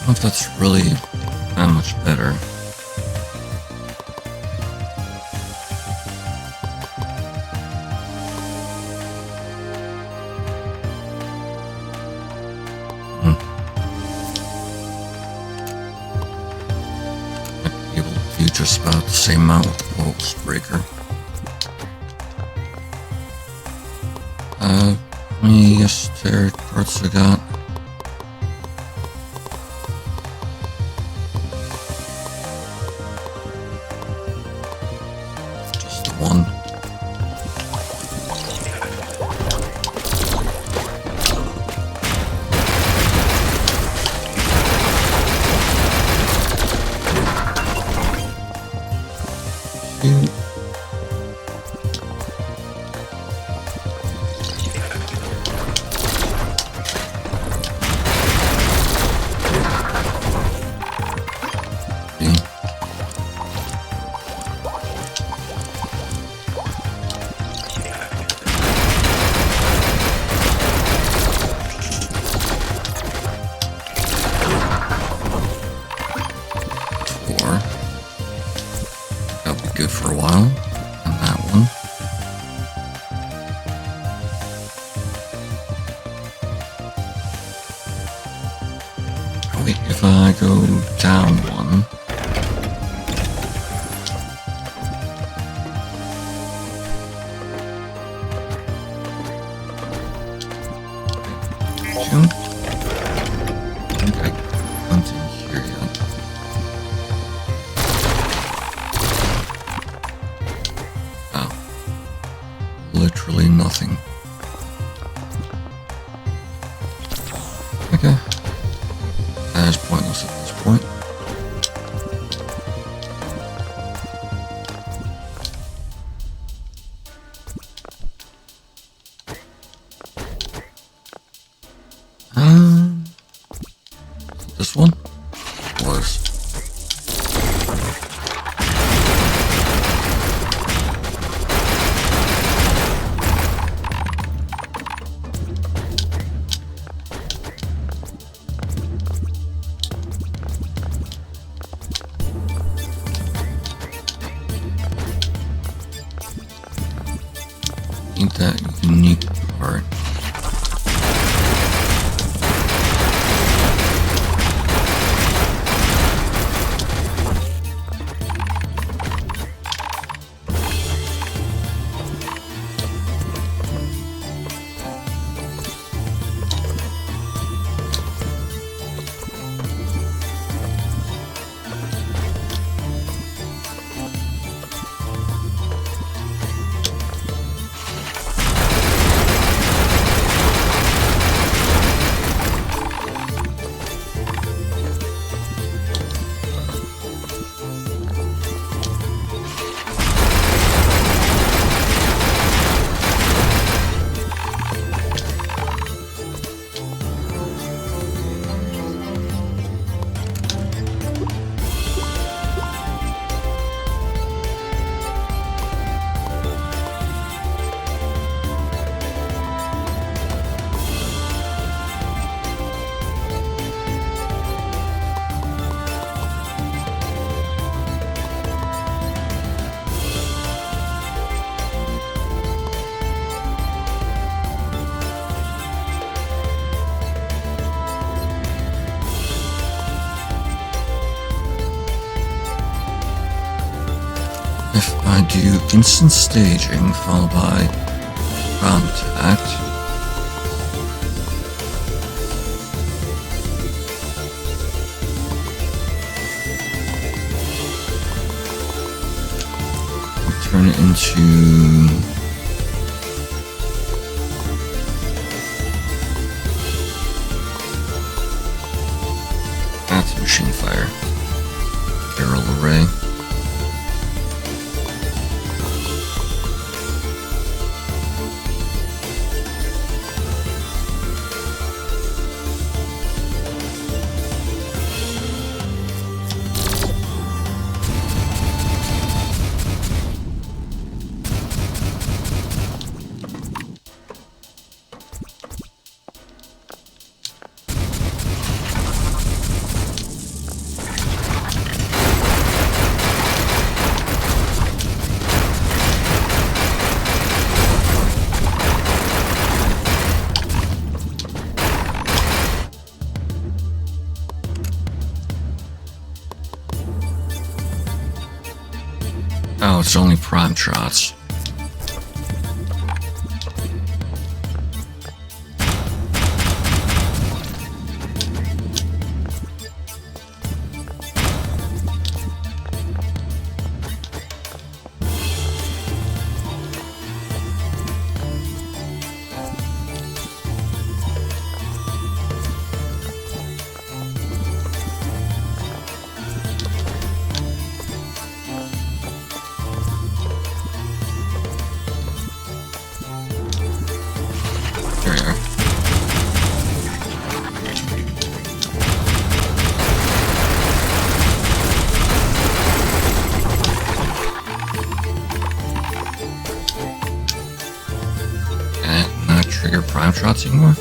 know if that's really that much better. Might be able to do just about the same amount with the Pulse Breaker. How many esoteric parts I got? Just the one. Two. That'll be good for a while. And that one. Oh, wait, if I go down one. Two. Okay, one's in here yet. Literally nothing. Okay. That is pointless at this point. This one was. Ain't that unique part? If I do instant staging followed by contact, I'll turn it into that's machine fire barrel array. Oh, it's only prime shots. Trigger prime shots anymore?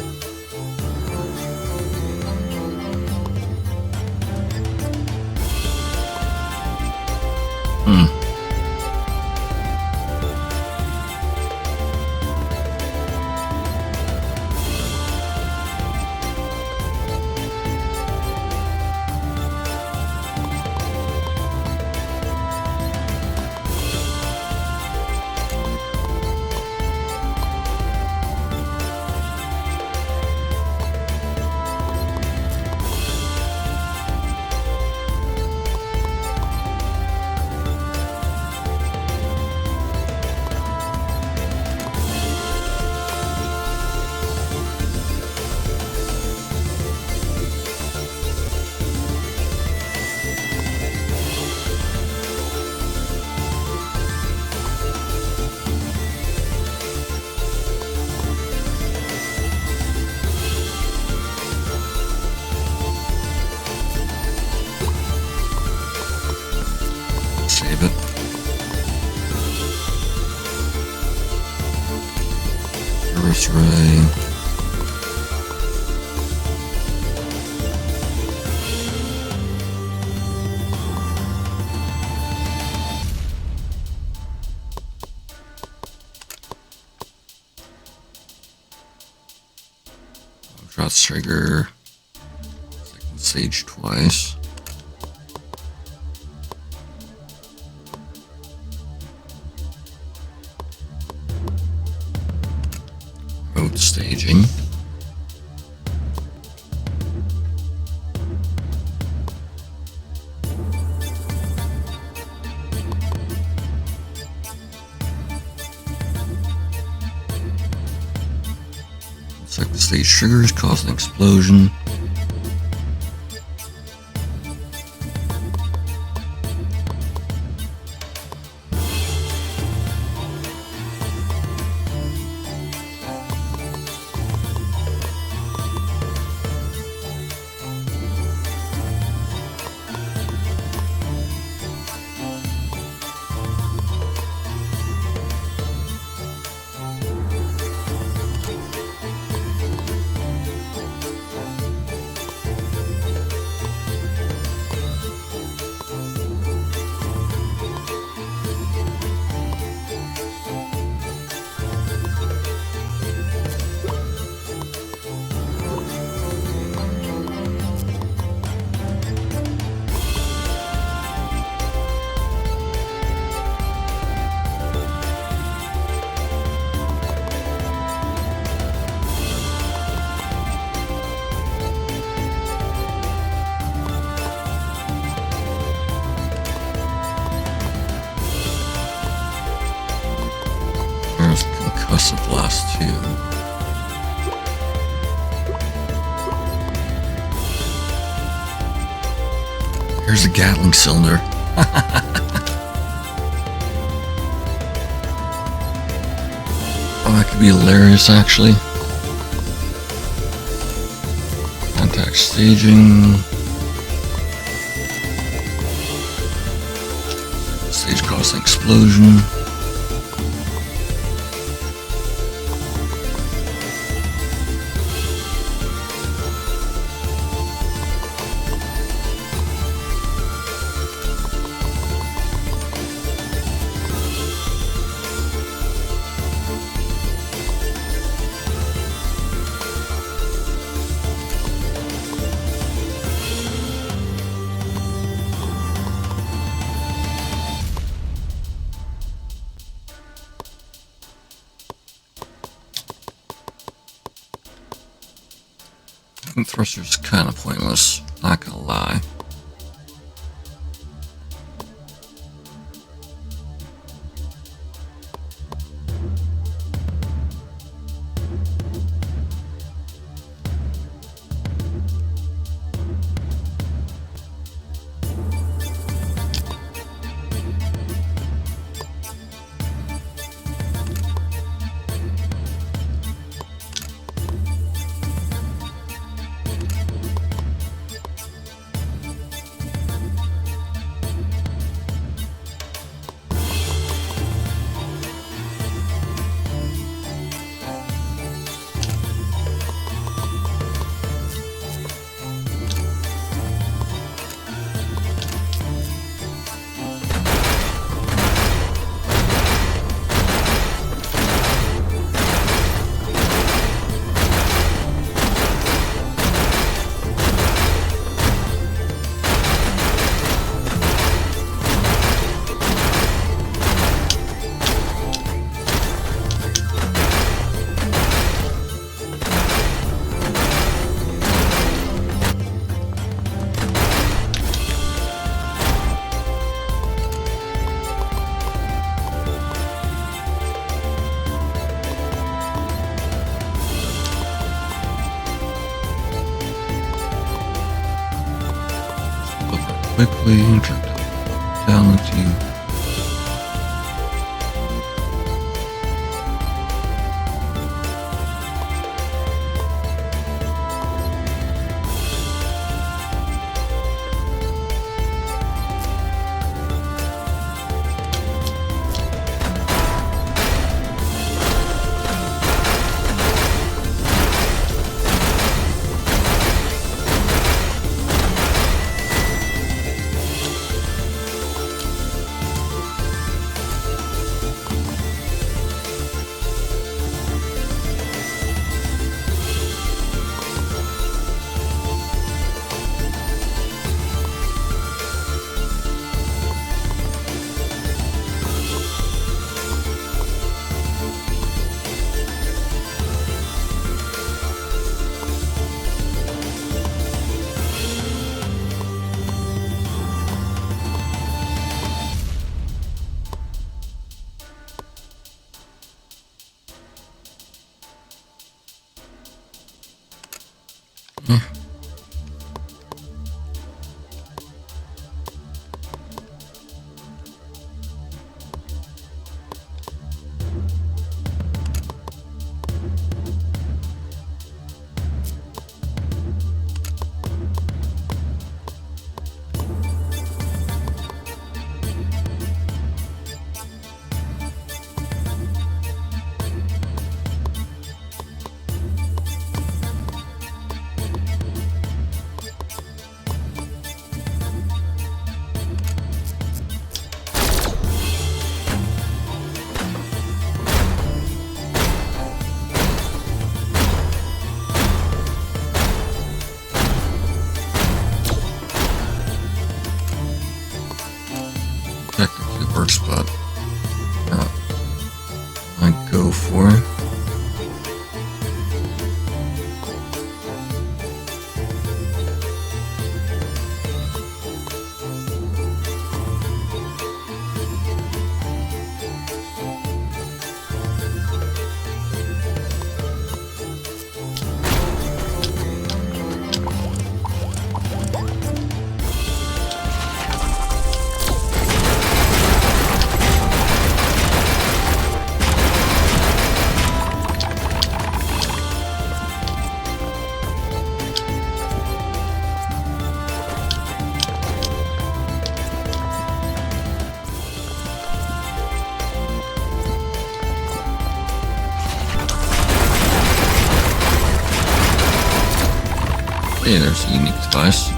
Save it. Reverse ray. Shots trigger. Second stage twice. Road staging. Second stage triggers cause an explosion. There's concussive blast too. Here's a Gatling cylinder. Oh, that could be hilarious, actually. Contact staging. Stage causing explosion. Flint thruster's kind of pointless, not gonna lie. Quickly drop down into technically works, but I go for it. Hey, there's a unique device.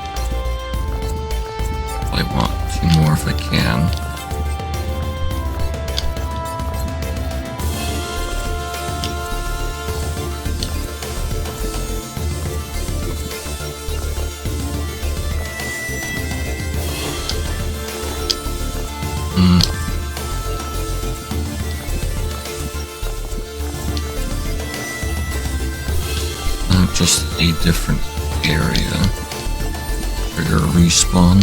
I want two more if I can. Just a different area. Trigger respawn.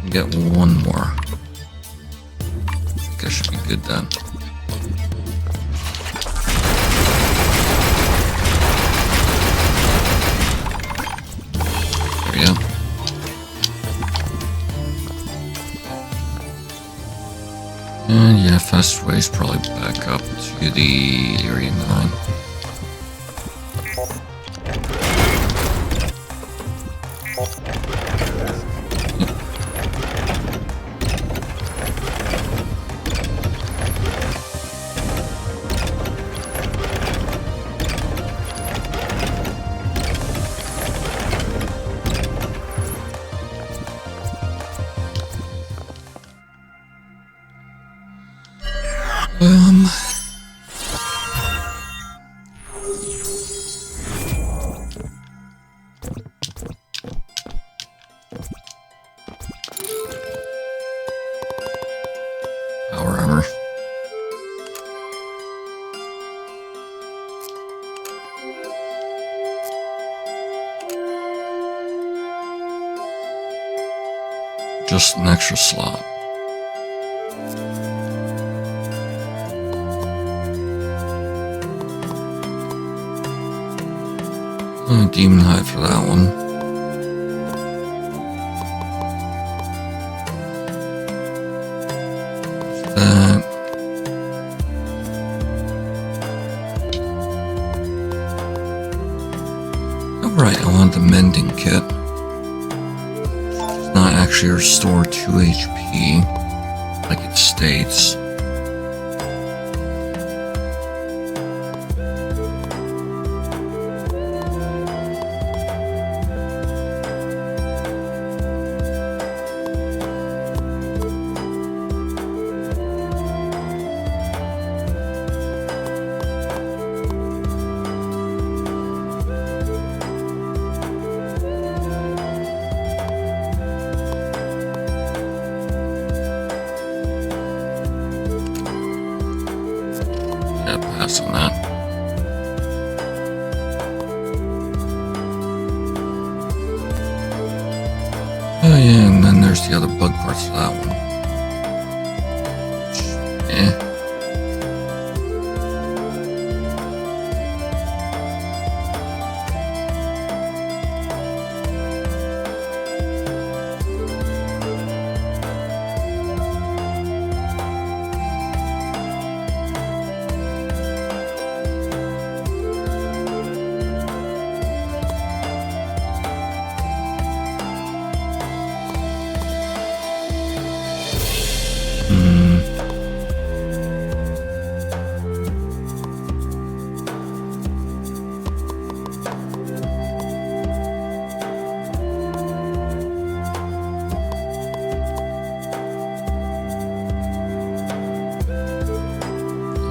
Get one more. I think I should be good then. There we go. And yeah, fast way is probably back up to the area 9. Power armor. Just an extra slot. Demon Hide for that one. That. Oh right, I want the mending kit. It's not actually restore 2 HP like it states. Pass on that. Oh yeah, and then there's the other bug parts of that one. Eh.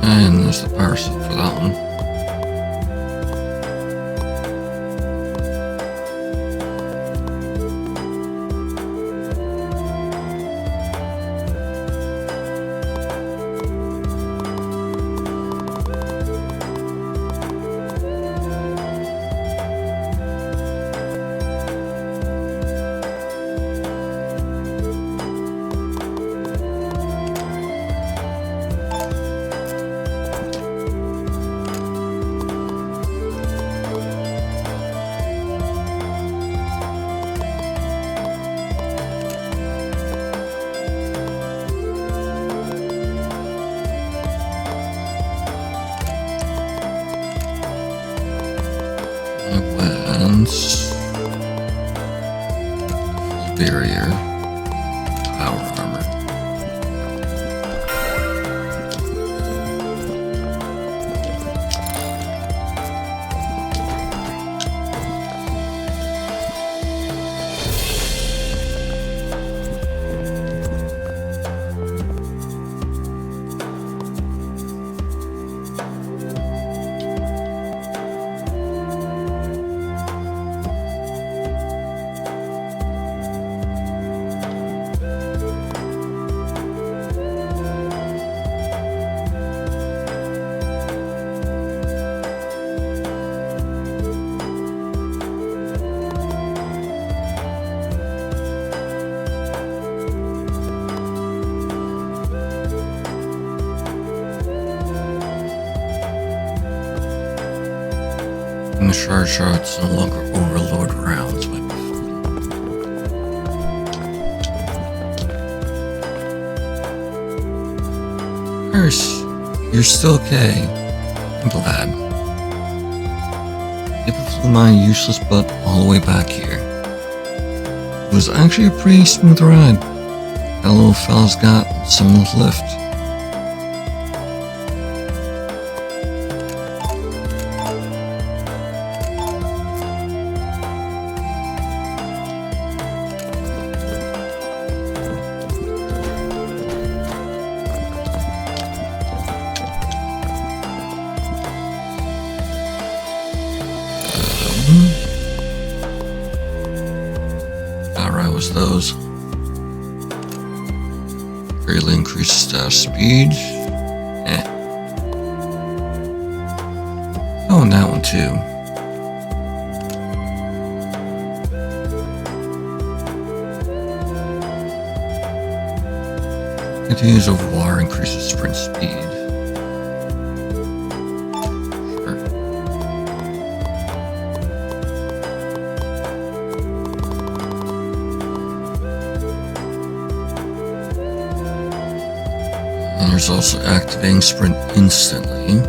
And there's the power suit for that one. defense, barrier, power armor. And the charge shards no longer overload rounds. Nurse, you're still okay. I'm glad. It flew my useless butt all the way back here. It was actually a pretty smooth ride. That little fella's got some lift. Alright, was those. Greatly increased staff speed. Oh, and that one too. Continues over water, increases sprint speed. And there's also activating sprint instantly.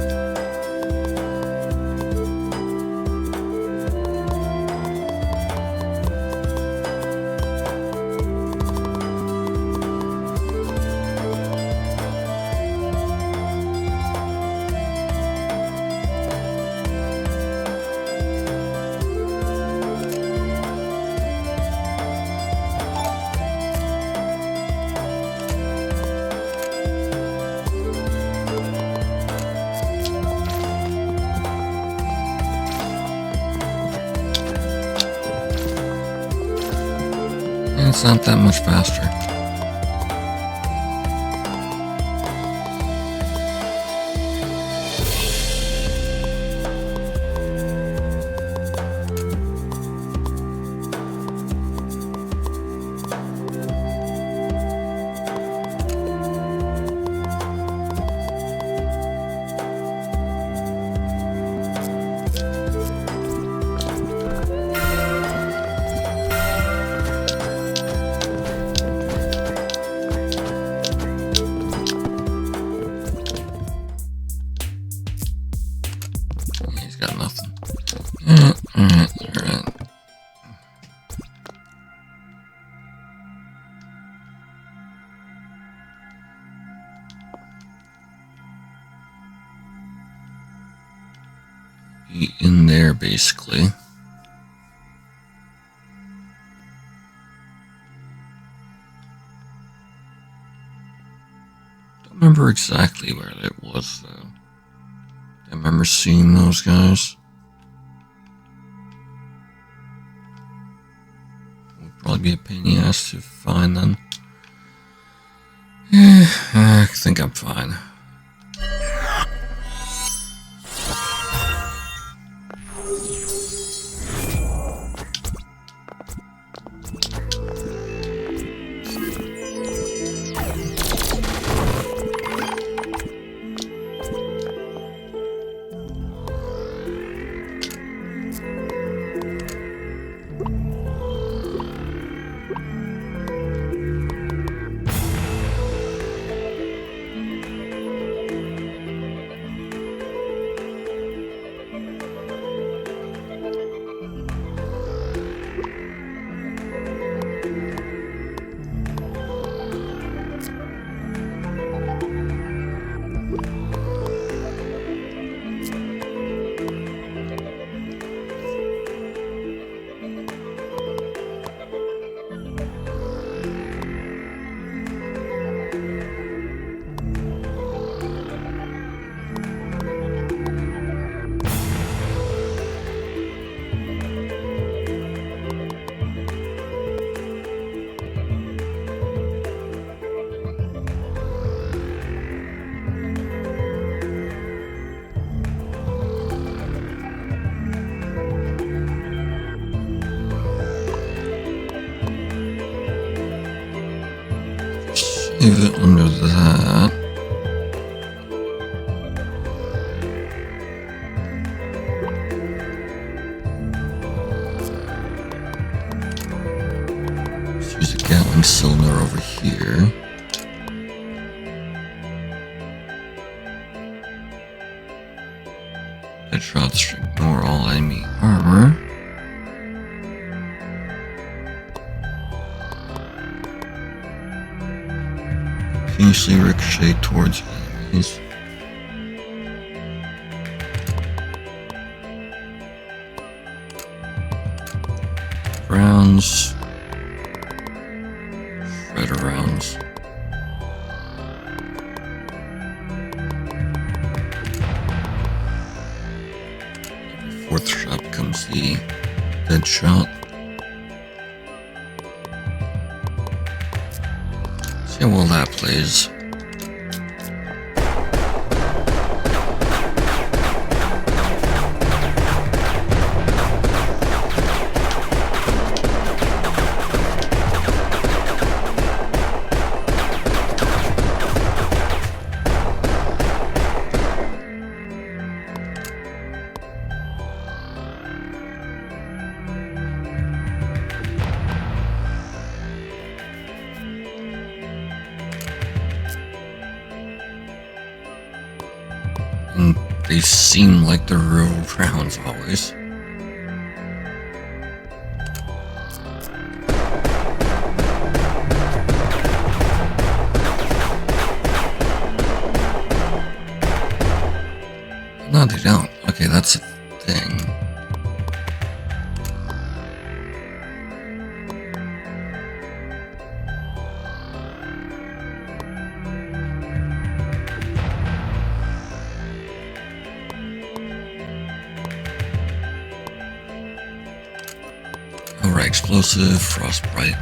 It's not that much faster. He's got nothing. Alright. Be in there, basically. Don't remember exactly where that was, though. I remember seeing those guys. Would probably be a pain in the ass to find them. Yeah, I think I'm fine. leave it under that. Let's use a Gatling cylinder over here. Headshots ignore all enemy armor. Continuously ricochet towards enemies. Rounds. Shredder rounds. Every fourth shot becomes the dead shot. See how well that plays. And they seem like they're real rounds always. No, they don't. Okay, that's a thing. Alright, explosive, frostbite.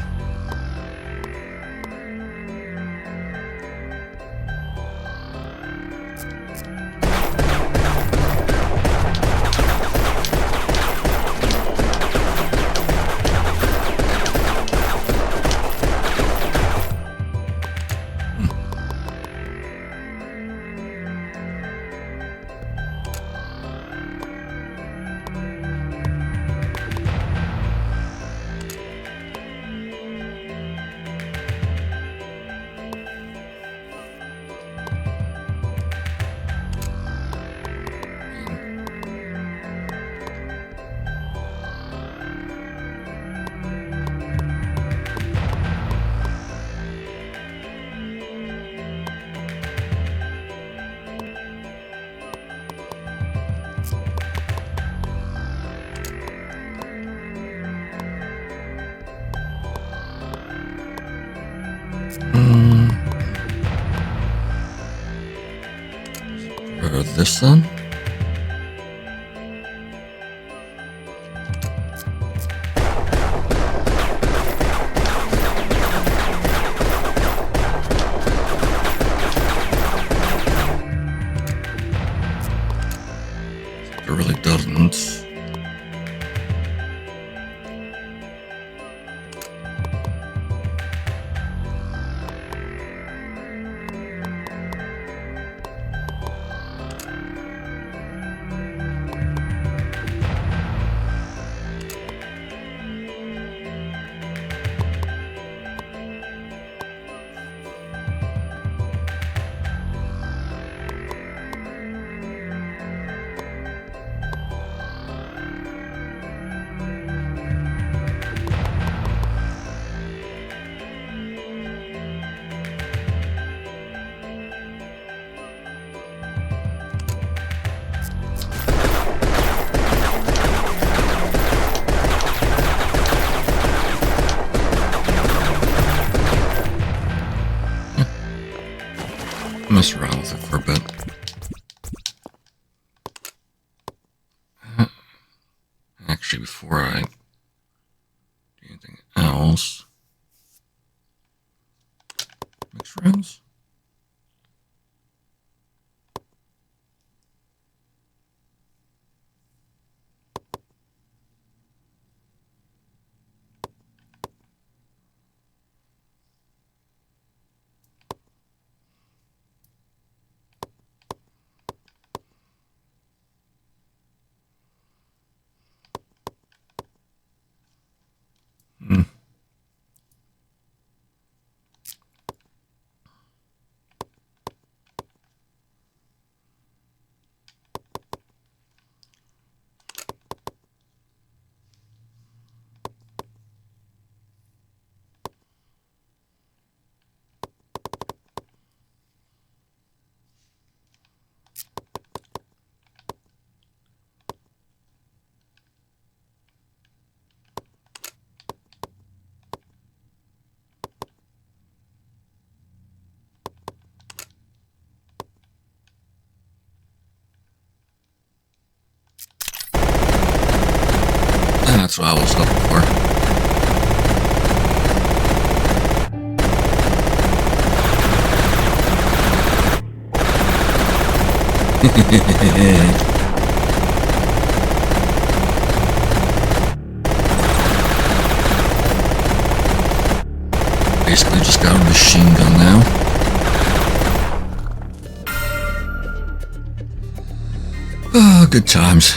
This then? It really doesn't. Mess around with it for a bit. Actually, before I do anything else, mix rounds. That's what I was hoping for. Basically just got a machine gun now. Oh, good times.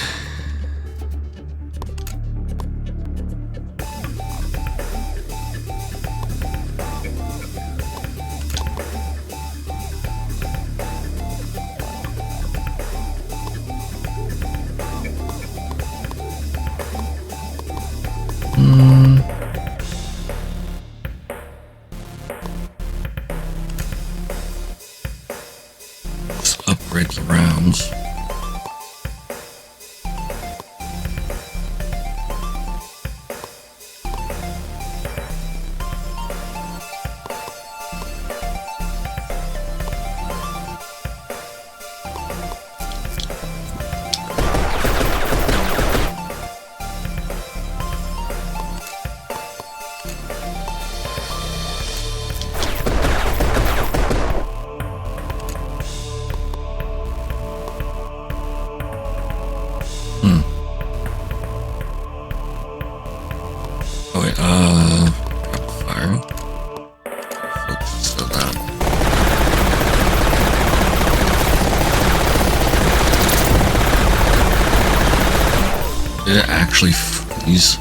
Let's upgrade the rounds. Oh wait, fire. Focus on that. Did it actually freeze?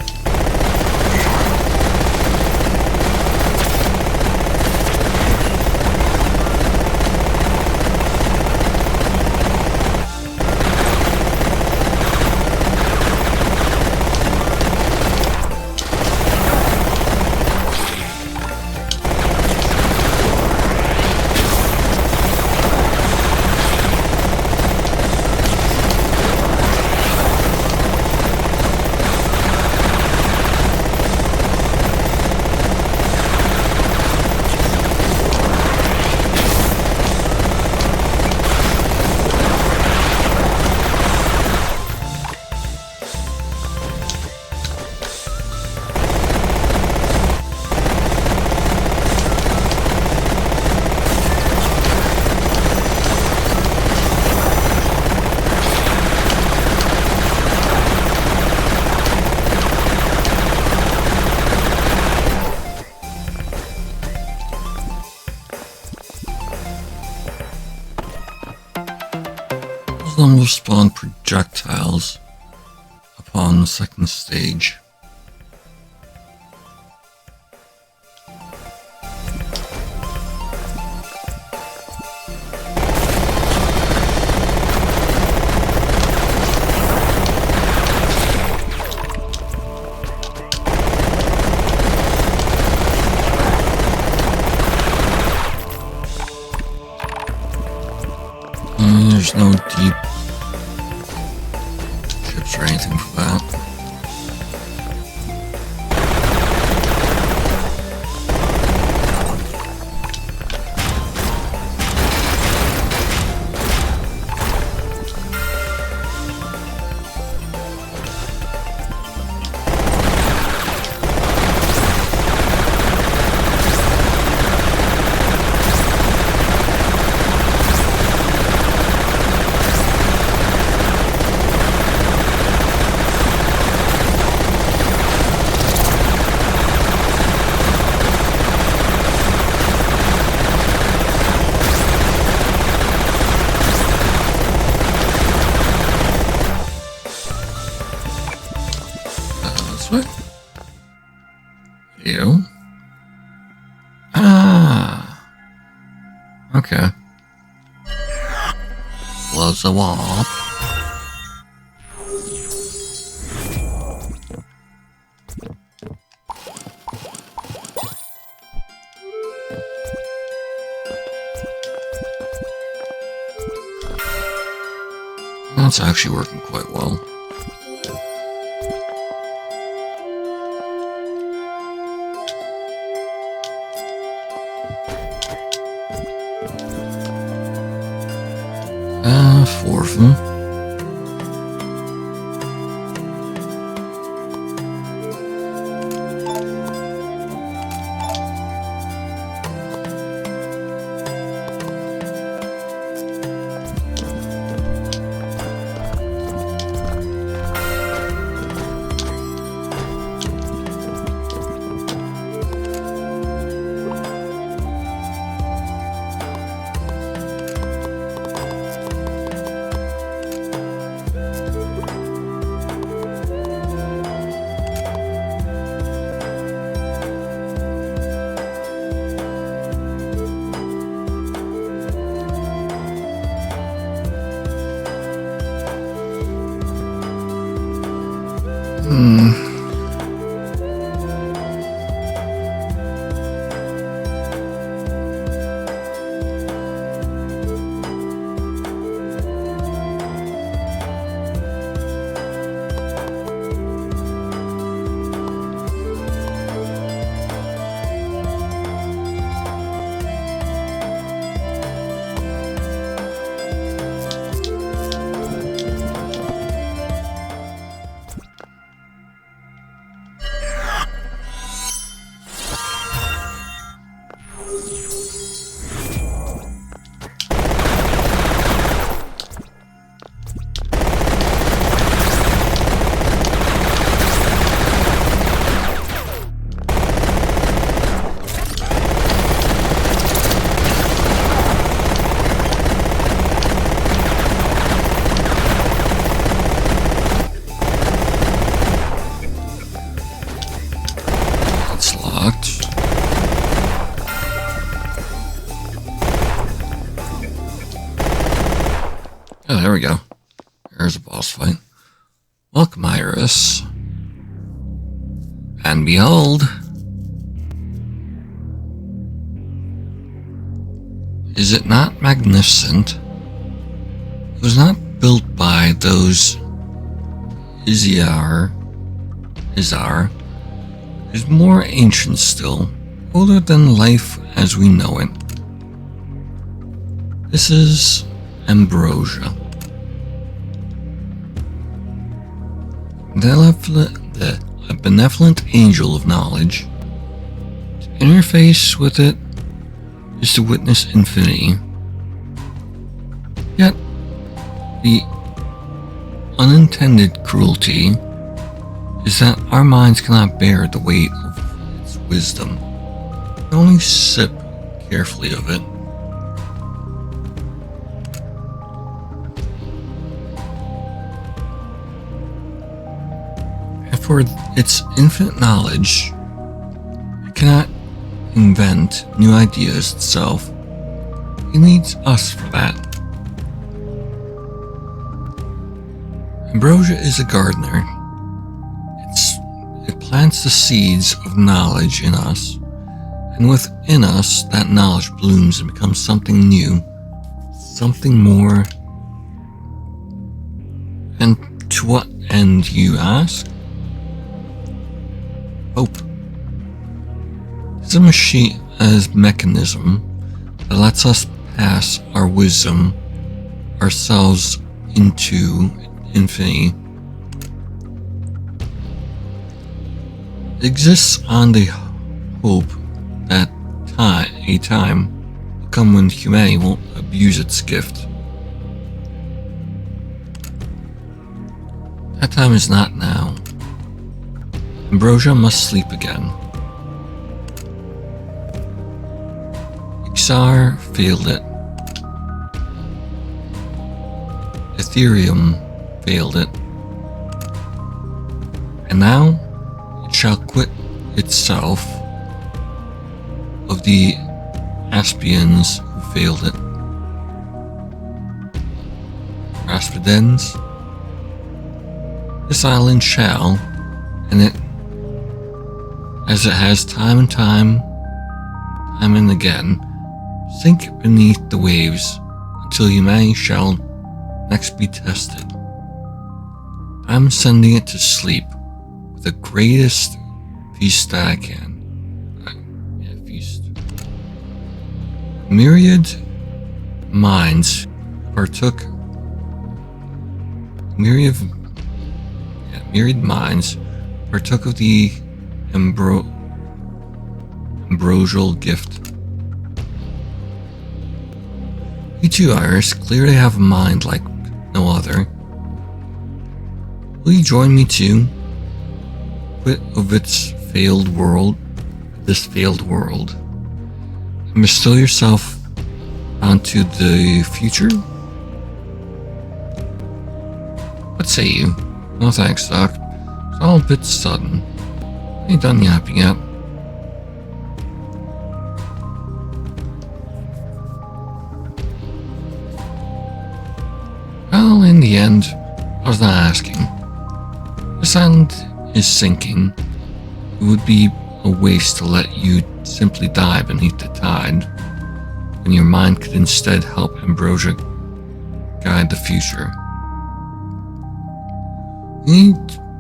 Them will spawn projectiles upon the second stage. There's no deep chips or anything for that. You? Ah. Okay. Close the wall. That's actually working quite well. Four of them. It's locked. Oh, there we go. There's a boss fight. Welcome, Iris. And behold, is it not magnificent? It was not built by those Izar. Is more ancient still, older than life as we know it. This is Ambrosia. A benevolent angel of knowledge. To interface with it is to witness infinity. Yet, the unintended cruelty is that our minds cannot bear the weight of its wisdom. We can only sip carefully of it. And for its infinite knowledge, it cannot invent new ideas itself. It needs us for that. Ambrosia is a gardener. It plants the seeds of knowledge in us, and within us that knowledge blooms and becomes something new, something more. And to what end, you ask? Hope. It's a machine as mechanism that lets us pass our wisdom, ourselves into infinity. It exists on the hope that a time will come when humanity won't abuse its gift. That time is not now. Ambrosia must sleep again. Ixar failed it. Ethereum failed it. And now it shall quit itself of the Aspians who failed it. Aspidens. This island shall, and it, as it has time and again, sink beneath the waves until humanity shall next be tested. I'm sending it to sleep with the greatest feast that I can. Feast. Myriad minds partook. Myriad minds partook of the ambrosial gift. You too, Iris, clearly have a mind like no other. Will you join me too? Quit of this failed world, and bestow yourself onto the future? What say you? No thanks, Doc. It's all a bit sudden. I ain't done yapping yet. Well, in the end, I was not asking. This island is sinking, it would be a waste to let you simply die beneath the tide, when your mind could instead help Ambrosia guide the future. You need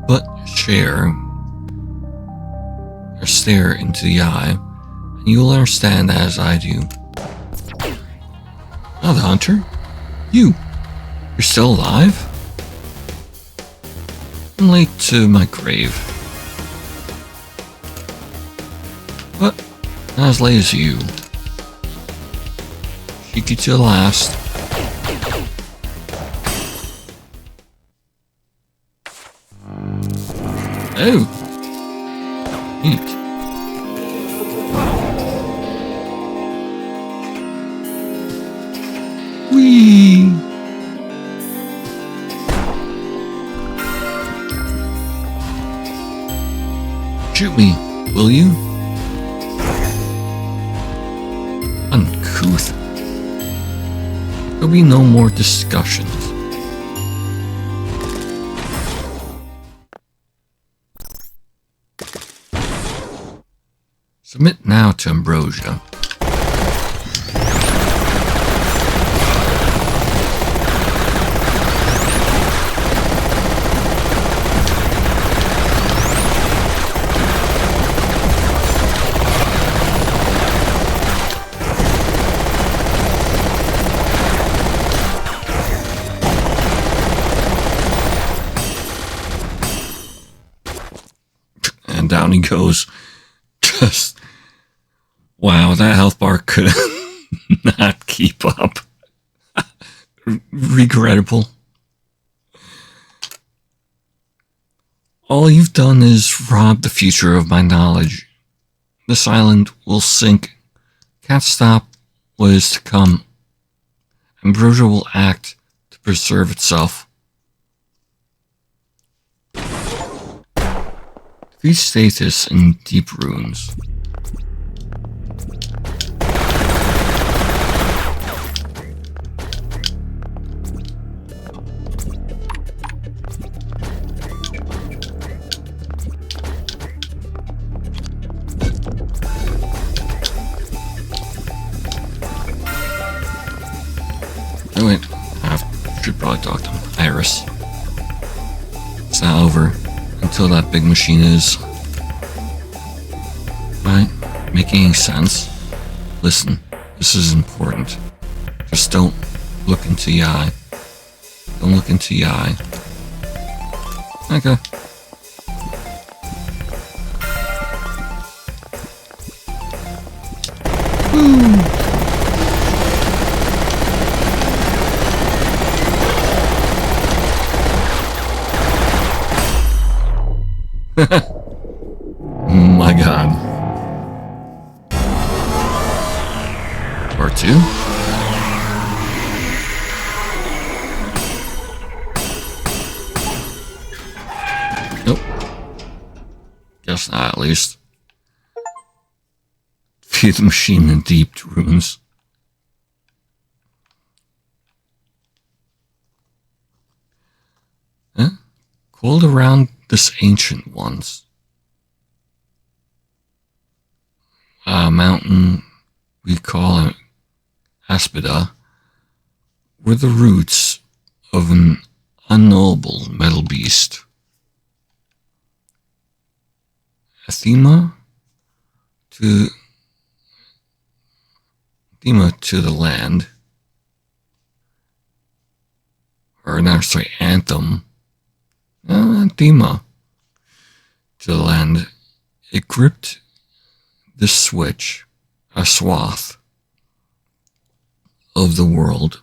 but stare into the eye, and you will understand as I do. Oh, the hunter? You're still alive? I'm late to my grave. But not as late as you. Cheeky to the last. Oh! Neat. Whee! Shoot me, will you? Uncouth. There'll be no more discussions. Submit now to Ambrosia. And down he goes. Just, wow, that health bar could not keep up. Regrettable. All you've done is rob the future of my knowledge. This island will sink. Can't stop what is to come. Ambrosia will act to preserve itself. Defeat status in deep ruins. Oh wait, I should probably talk to Iris. It's not over until that big machine is. Right? Making any sense? Listen, this is important. Just don't look into the eye. Don't look into the eye. Okay. Woo! My god. Part 2? Nope. Guess not, at least. Feed the machine in deep ruins. Huh? Coiled around this ancient ones. A mountain we call it Aspida were the roots of an unknowable metal beast. Athema to the land, or not, sorry, Anthem. Athema to the land. It gripped this switch, a swath of the world,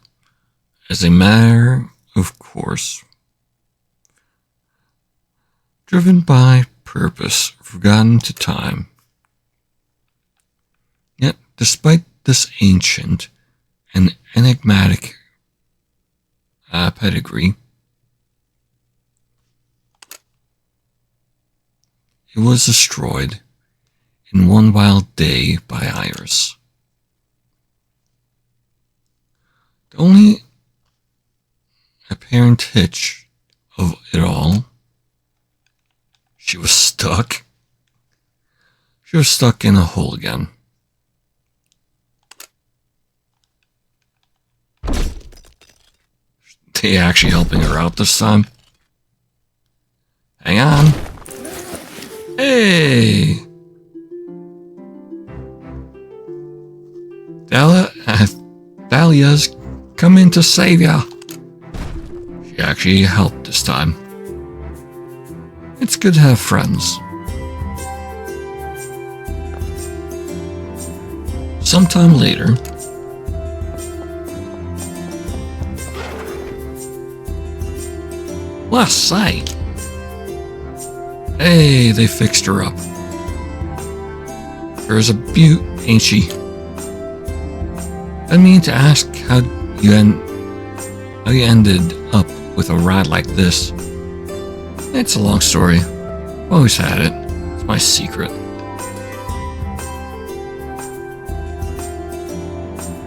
as a matter of course, driven by purpose, forgotten to time. Yet, despite this ancient and enigmatic pedigree, it was destroyed in one wild day by Iris. The only apparent hitch of it all, She was stuck. She was stuck in a hole again. They actually helping her out this time? Hang on. Hey! Dahlia's coming to save ya. She actually helped this time. It's good to have friends. Sometime later, West side. Hey, they fixed her up. There's a beaut, ain't she? I mean to ask how you ended up with a ride like this. It's a long story. Always had it. It's my secret.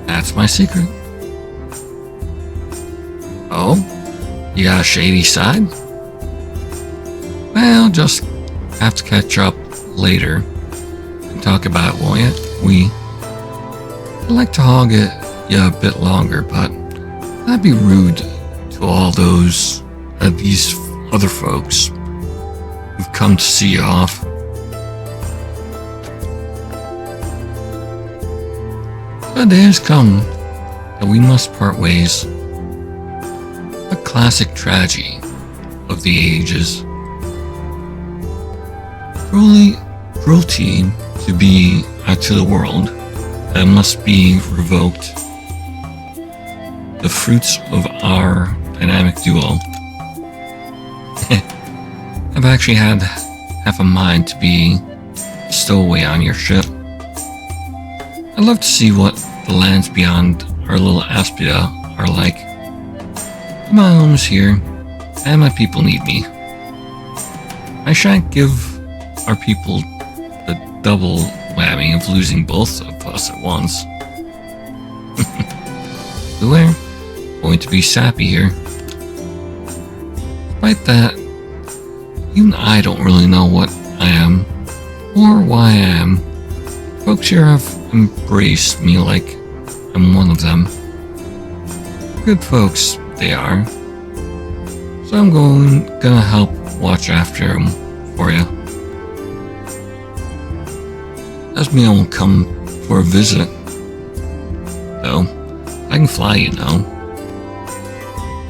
That's my secret. Oh? You got a shady side? Well, just have to catch up later and talk about it, won't you? I'd like to hog it a bit longer, but that'd be rude to all these other folks who've come to see you off. The day has come that we must part ways. A classic tragedy of the ages. Cruelty to be to the world that must be revoked. The fruits of our dynamic duo. I've actually had half a mind to be a stowaway on your ship. I'd love to see what the lands beyond our little Aspia are like. My home is here, and my people need me. I shan't give our people the double whammy of losing both of us at once. We're going to be sappy here. Despite that, even I don't really know what I am, or why I am. Folks here have embraced me like I'm one of them. Good folks, they are. So I'm gonna help watch after them for you. Doesn't mean I won't come for a visit, though. I can fly, you know.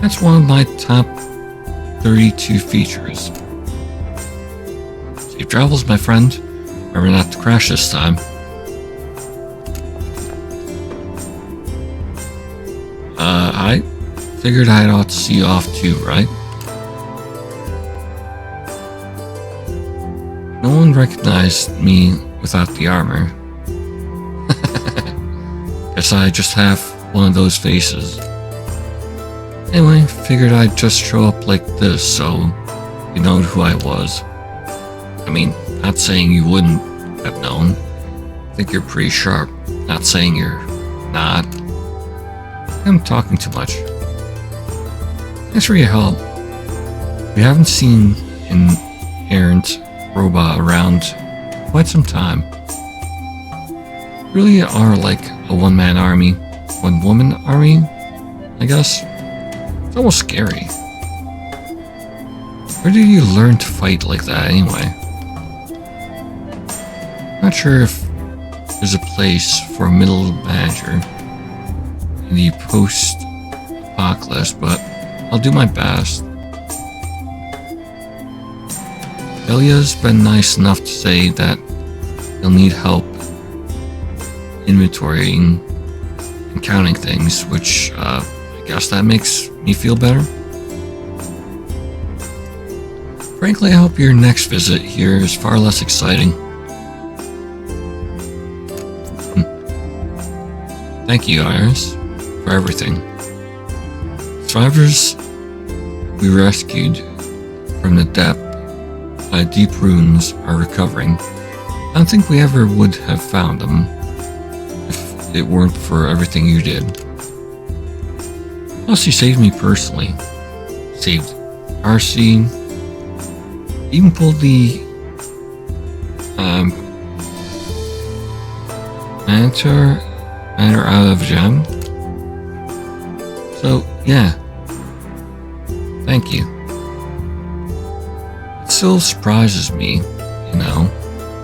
That's one of my top 32 features. Safe travels, my friend. Remember not to crash this time. I figured I ought to see you off too, right? No one recognized me without the armor. Guess I just have one of those faces. Anyway, figured I'd just show up like this so you know who I was. I mean, not saying you wouldn't have known. I think you're pretty sharp. Not saying you're not. I'm talking too much. Thanks for your help. We haven't seen an errant robot around quite some time. Really are like a one-man army, one-woman army, I guess. It's almost scary. Where did you learn to fight like that anyway? Not sure if there's a place for a middle manager in the post-apocalypse, but I'll do my best. Elia's been nice enough to say that you'll need help inventorying and counting things, which I guess that makes me feel better. Frankly, I hope your next visit here is far less exciting. Thank you, Iris, for everything. Survivors we rescued from the deep ruins are recovering. I don't think we ever would have found them if it weren't for everything you did. Plus, you saved me personally. Saved Arcee. even pulled the matter out of gem. So yeah, thank you. It still surprises me, you know,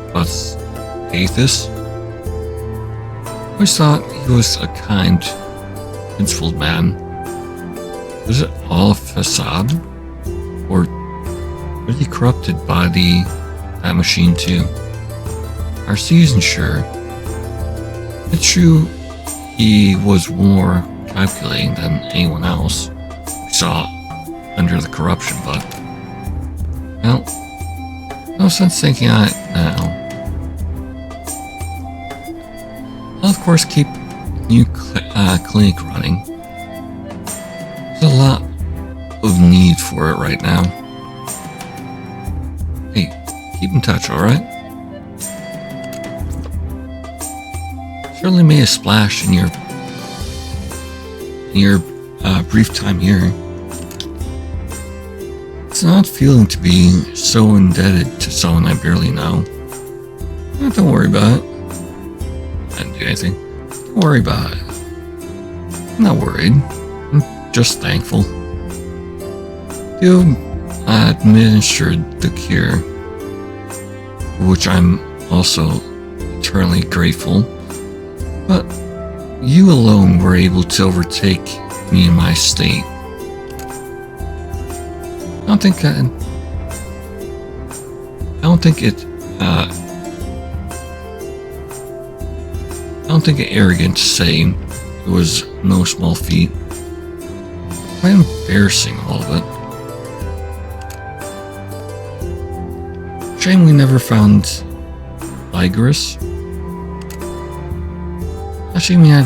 about Aethys. I always thought he was a kind, principled man. Was it all a facade? Or was he corrupted by that machine too? RC isn't sure. It's true he was more calculating than anyone else we saw under the corruption, but well, no sense thinking on it now. I'll of course keep new clinic running. There's a lot of need for it right now. Hey, keep in touch, alright? Certainly made a splash in your brief time here. It's an odd feeling to be so indebted to someone I barely know. Don't worry about it. I didn't do anything. Don't worry about it. I'm not worried. I'm just thankful. You administered the cure, for which I'm also eternally grateful. But you alone were able to overtake me in my state. I don't think it arrogant to say it was no small feat. Quite embarrassing, all of it. Shame we never found Ligorous. Actually, I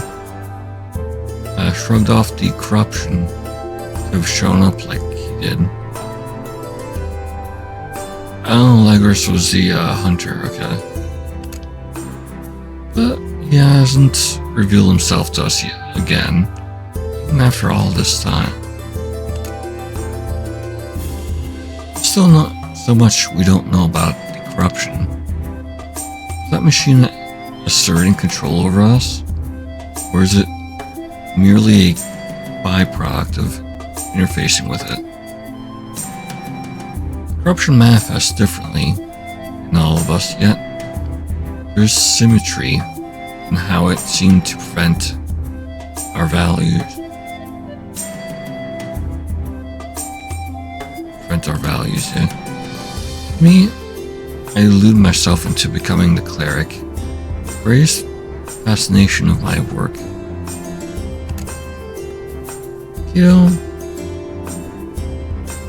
had shrugged off the corruption to have shown up like he did. Oh, Ligorous was the hunter, okay. But he hasn't revealed himself to us yet again, even after all this time. Still not so much we don't know about the corruption. Is that machine asserting control over us? Or is it merely a byproduct of interfacing with it? Corruption manifests differently in all of us, yet there's symmetry in how it seemed to prevent our values. Yeah. Me, I elude myself into becoming the cleric. Greatest fascination of my work.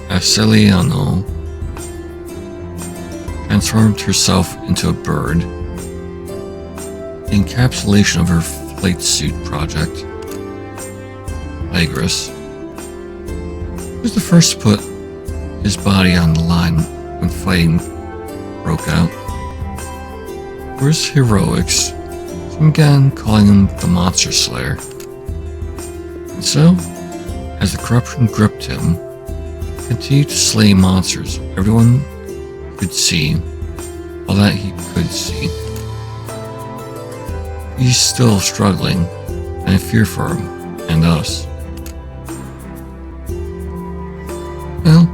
Aceliano transformed herself into a bird. The encapsulation of her flight suit project. Ligorous was the first to put his body on the line when fighting broke out. For his heroics, some began calling him the Monster Slayer. And so, as the corruption gripped him, he continued to slay monsters everyone could see, all that he could see. He's still struggling, and I fear for him and us. Well,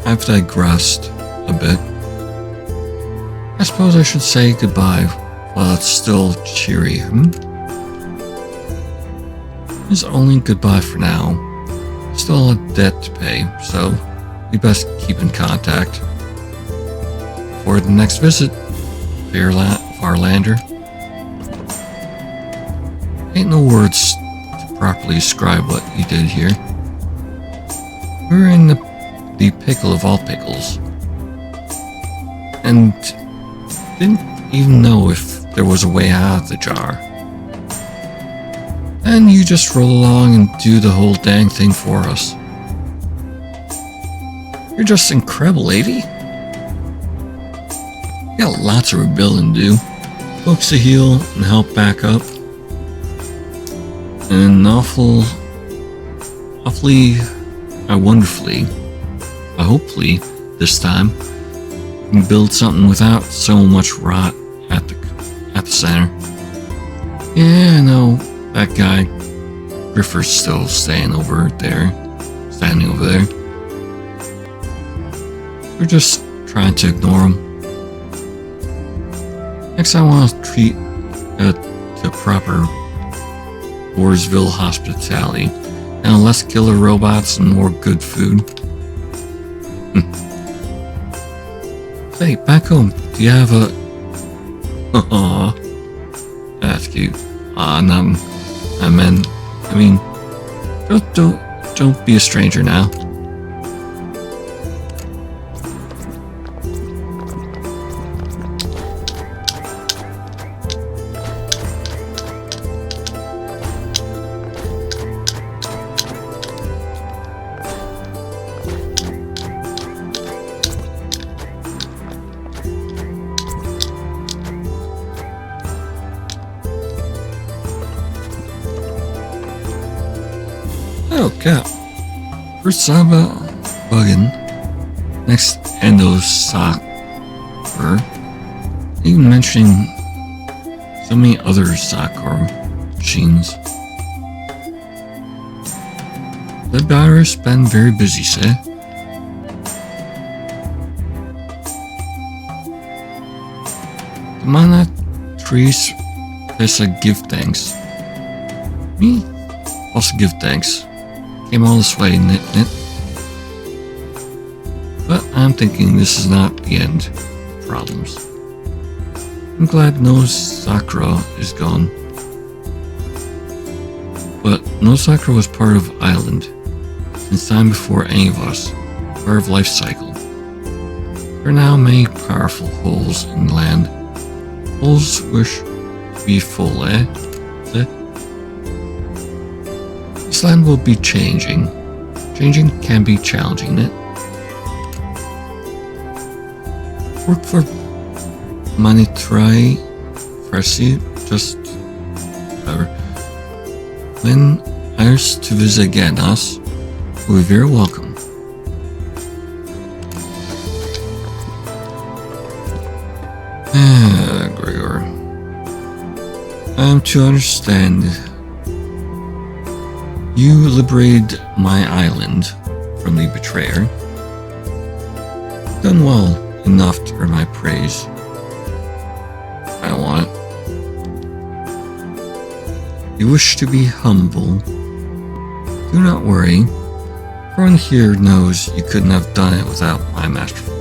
I've digressed a bit. I suppose I should say goodbye while it's still cheery, It's only goodbye for now. Still a debt to pay, so we best keep in contact. For the next visit, Varlander. Ain't no words to properly describe what you did here. We were in the pickle of all pickles. And didn't even know if there was a way out of the jar. And you just roll along and do the whole dang thing for us. You're just incredible, lady. You got lots of rebuilding to do. Folks to heal and help back up. And an awfully hopefully, this time, we can build something without so much rot at the center. Yeah, I know, that guy, Griffer's still standing over there. We're just trying to ignore him. Next, I want to treat to proper Warsville hospitality. And less killer robots and more good food. Hey, back home, do you have a... Aww. That's cute. Nothing. I mean, don't be a stranger now. Okay. First Saba Buggin. Next Endo Sakura. Even mentioning so many other Sakura machines. The batter's been very busy, say. Come on, that trees. Yes, I give thanks. Me? Also give thanks. Came all this way, Nit. But I'm thinking this is not the end of problems. I'm glad No Sakura is gone. But No Sakura was part of Island, since time before any of us, part of life cycle. There are now many powerful holes in the land. Holes wish to be full, eh? This land will be changing. Changing can be challenging, it. Work for Manitrai Fresi, just whatever. When hires to visit again, us will be very welcome. Gregor. I'm to understand. You liberated my island from the betrayer. Done well enough to earn my praise. I want it. You wish to be humble. Do not worry. Everyone here knows you couldn't have done it without my masterful.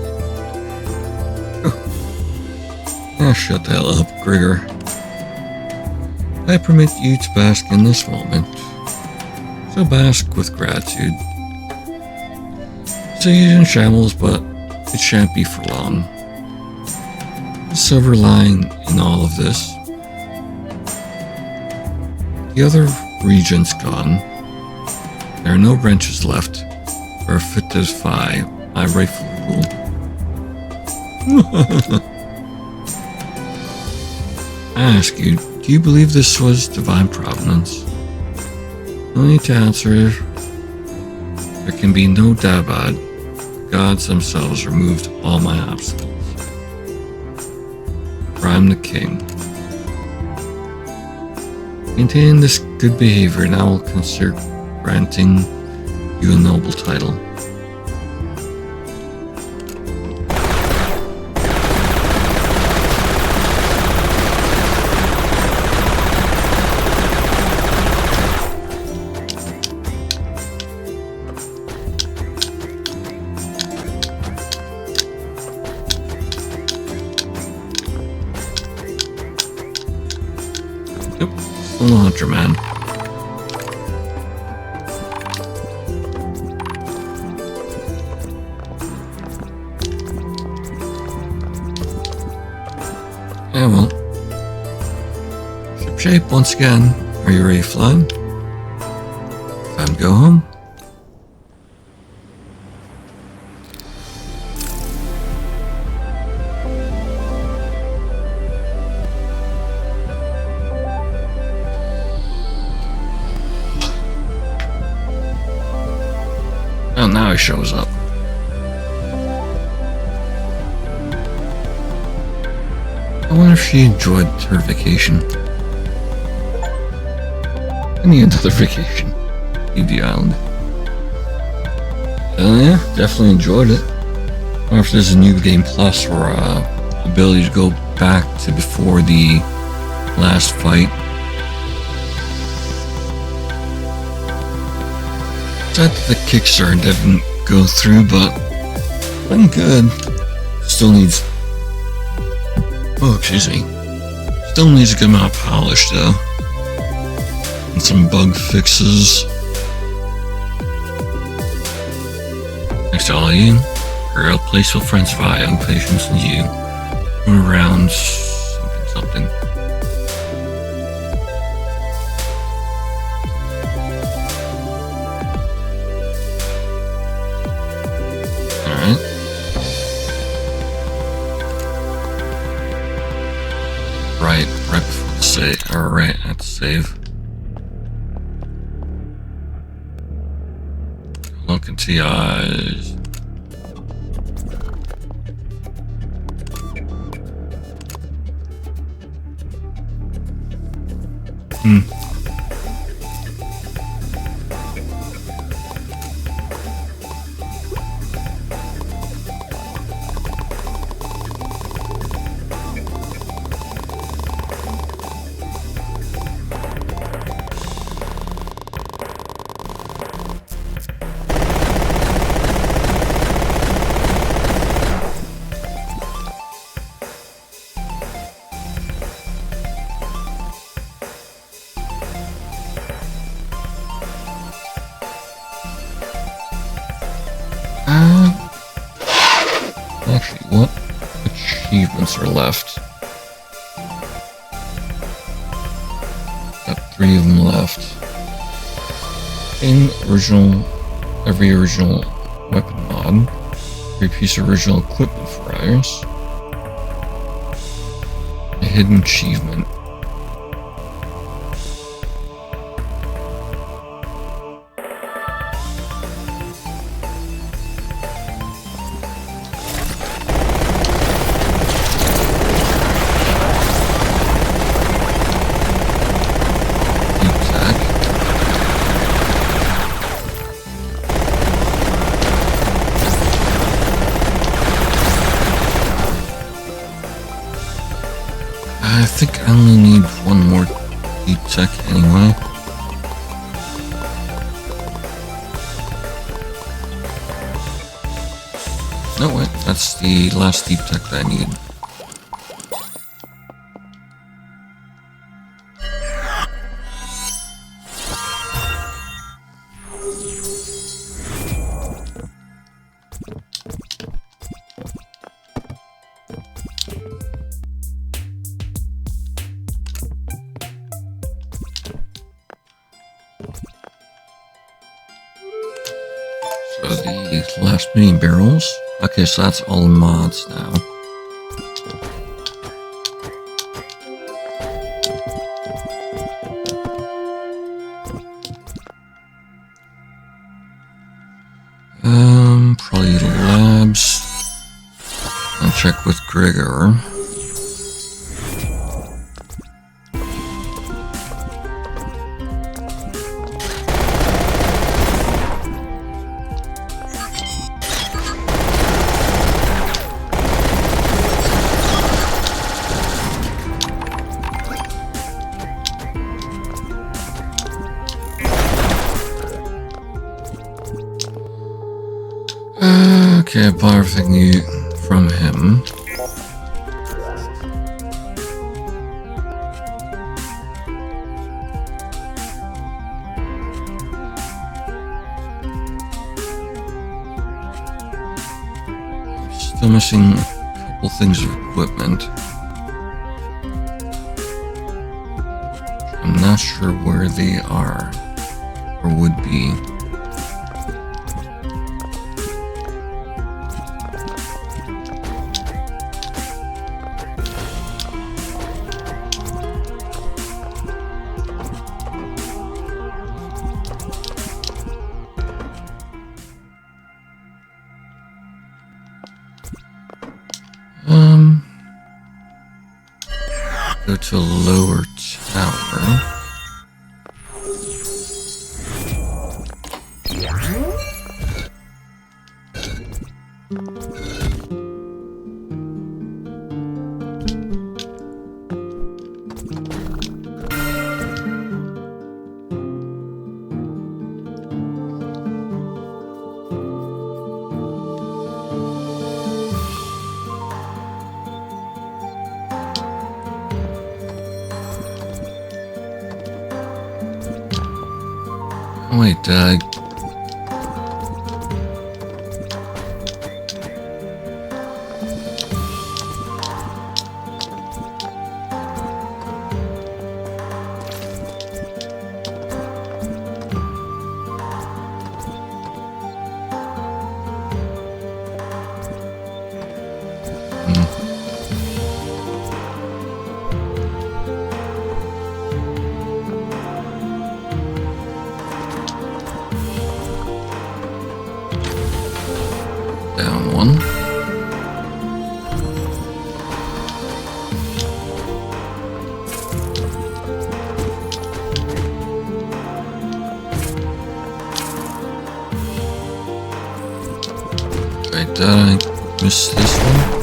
Shut the hell up, Gregor. I permit you to bask in this moment. So bask with gratitude. Sage in shambles, but it shan't be for long. The silver lining in all of this. The other region's gone. There are no wrenches left, or fit to defy my rightful rule. I ask you, do you believe this was divine providence? No need to answer. There can be no doubt about it. The gods themselves removed all my obstacles. For I'm the king. Maintain this good behavior and I will consider granting you a noble title. Yep, still a hunter, man. Yeah, well. Ship shape once again. Are you ready, flying? Time to go home. Oh, now he shows up. I wonder if she enjoyed her vacation. Any other vacation. Leave the island. Yeah, definitely enjoyed it. I wonder if there's a new game plus or ability to go back to before the last fight. Sad that the Kickstarter didn't go through, but I'm good. Still needs... Oh, excuse me. Still needs a good amount of polish, though. And some bug fixes. Next to all of you, girl, place with friends via patience and you. Around something. Alright. Right before the save. Alright, at the save. Look into the eyes. Actually, what achievements are left? Got 3 of them left. Every original weapon mod, 3 piece original equipment fryers, a hidden achievement. I think I only need 1 more deep tech anyway. No, wait, that's the last deep tech that I need. So the last mini barrels. Okay, so that's all the mods now. Probably the labs. I'll check with Gregor. Okay, I bought everything new from him. Still missing a couple things of equipment. I'm not sure where they are, or would be. Go to a lower tower. Wait, down one. Wait, did I miss this one?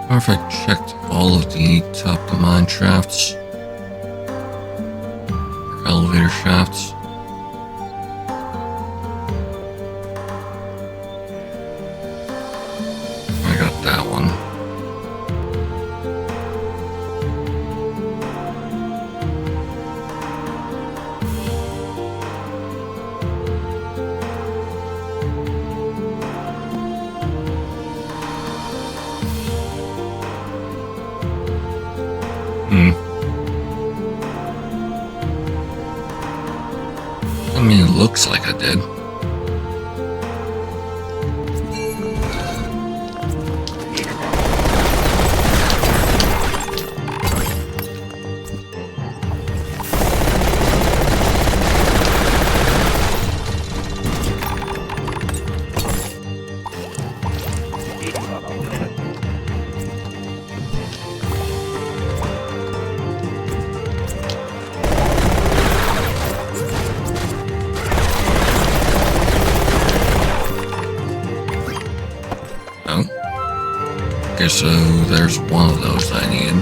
Or if I checked all of the top of the mine shafts, or elevator shafts. I got that one. I mean, it looks like I did. Okay, so there's one of those I need.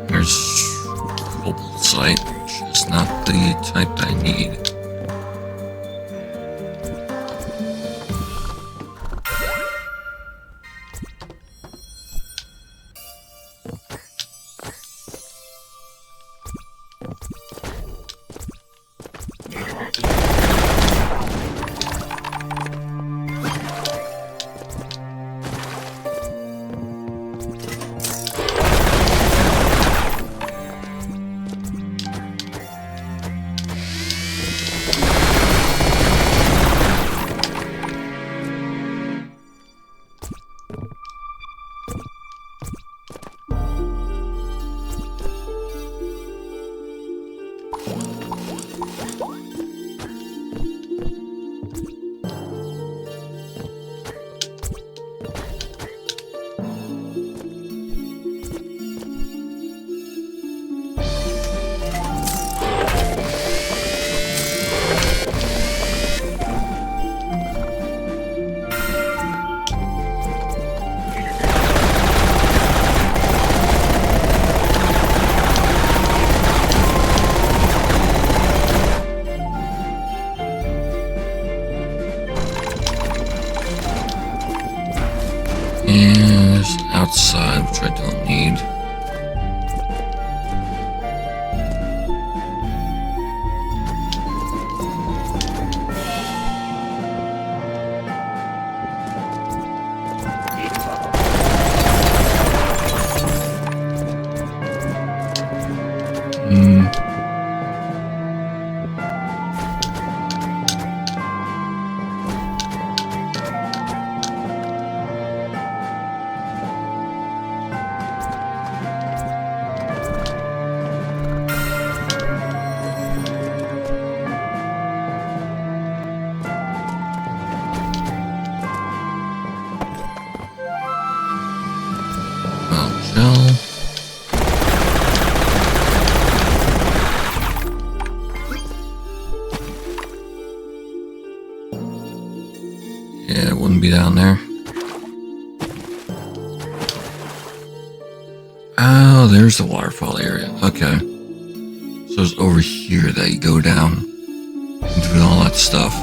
There's mobile site, which is not the type I need. is outside, which I don't need. Yeah, it wouldn't be down there. Oh, there's the waterfall area. Okay. So it's over here that you go down and do all that stuff.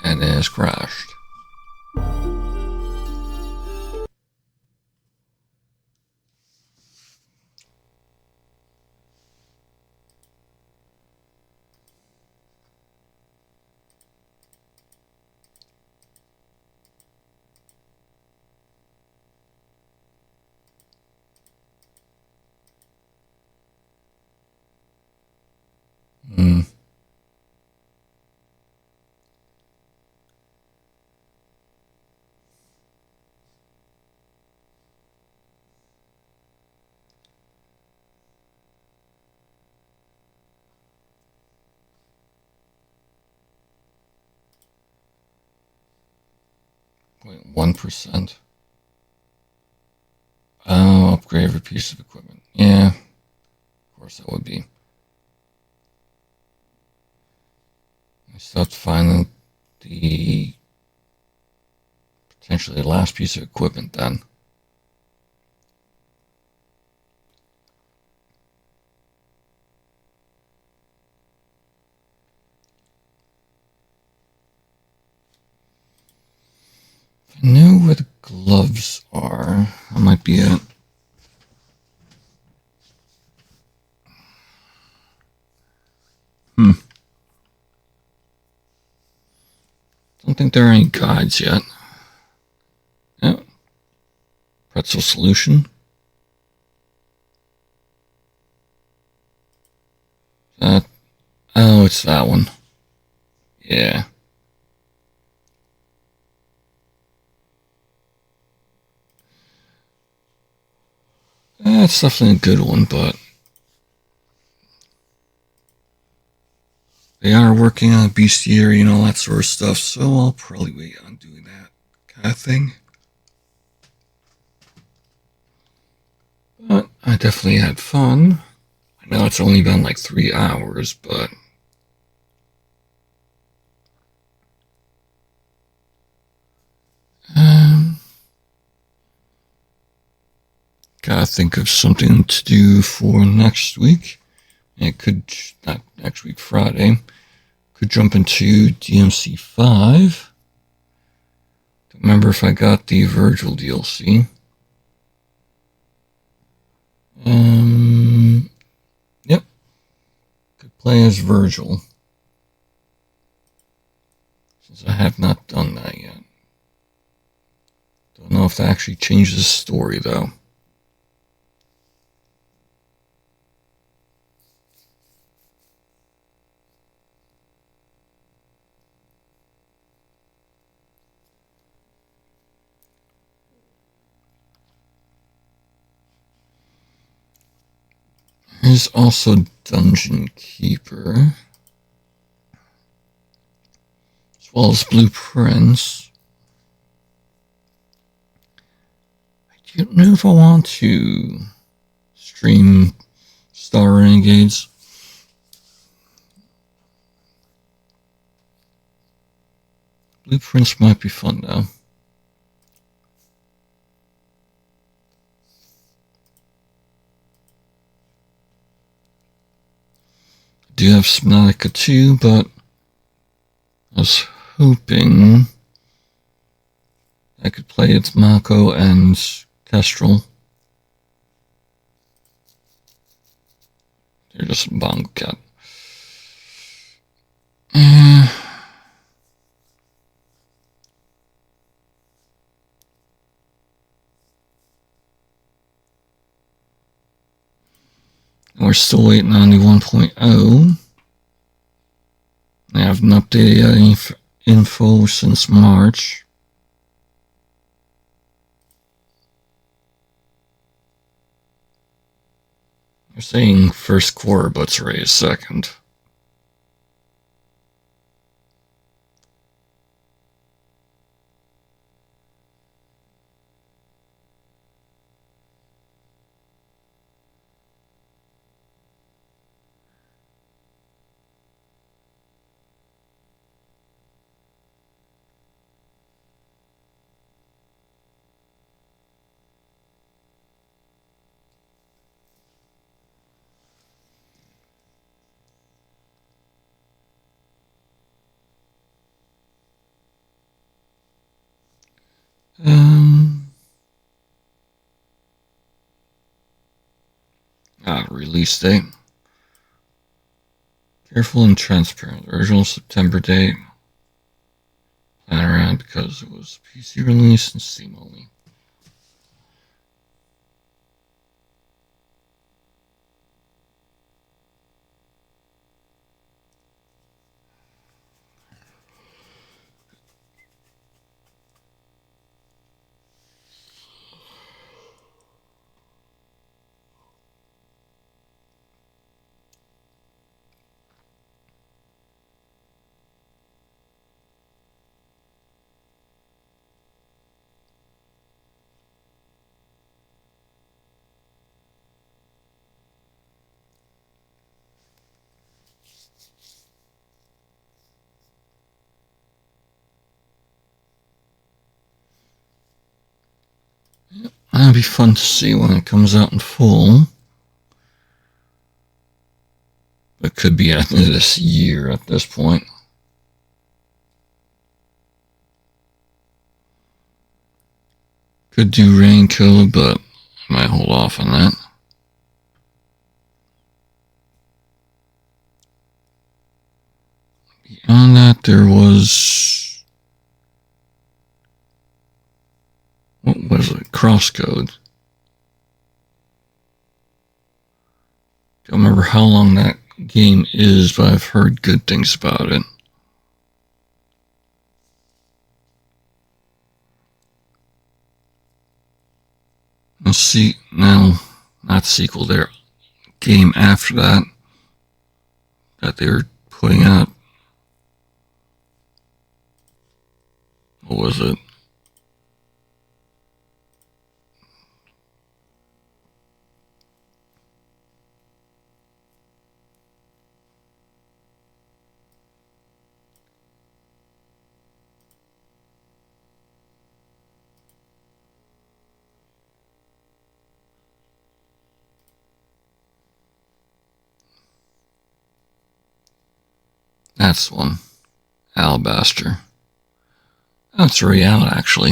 And it has crashed. Hmm. 0.1%. Oh, upgrade every piece of equipment. Yeah, of course that would be. I still have to find the potentially the last piece of equipment then. If I know where the gloves are, that might be it. Don't think there are any guides yet. Oh, pretzel solution. Oh, it's that one. Yeah. That's definitely a good one, but they are working on bestiary and all that sort of stuff, so I'll probably wait on doing that kind of thing. But I definitely had fun. I know it's only been like 3 hours, but Gotta think of something to do for next week. It could, not next week, Friday. Could jump into DMC 5. Don't remember if I got the Virgil DLC. Yep. Could play as Virgil. Since I have not done that yet. Don't know if that actually changes the story, though. There's also Dungeon Keeper, as well as Blueprints. I don't know if I want to stream Star Renegades. Blueprints might be fun, though. I do have Subnautica 2, but I was hoping I could play it Mako and Kestrel. They're just a Bongo Cat. We're still waiting on the 1.0. I haven't updated any info since March. They're saying first quarter, but it's already second. Release date. Careful and transparent. Original September date. Plan around because it was PC release and Steam only. That'll be fun to see when it comes out in full. It could be at the end of this year at this point. Could do Raincoat, but I might hold off on that. Beyond that, there was... what was it? Crosscode. Don't remember how long that game is, but I've heard good things about it. Let's see, now, not sequel, their game after that they were putting out. What was it? That's the one. Alabaster. Oh, it's already out, actually.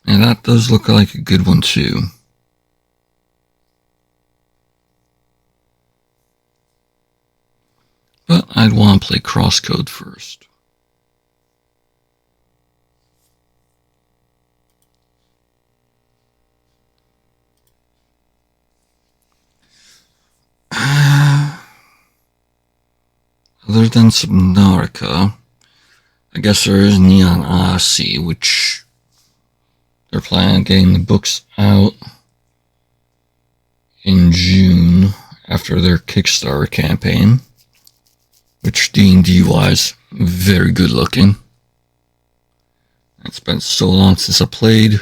And that does look like a good one, too. But I'd want to play Crosscode first. Other than Subnautica, I guess there is Neon Odyssey, which they're planning on getting the books out in June after their Kickstarter campaign, which D&D wise, very good looking. It's been so long since I played.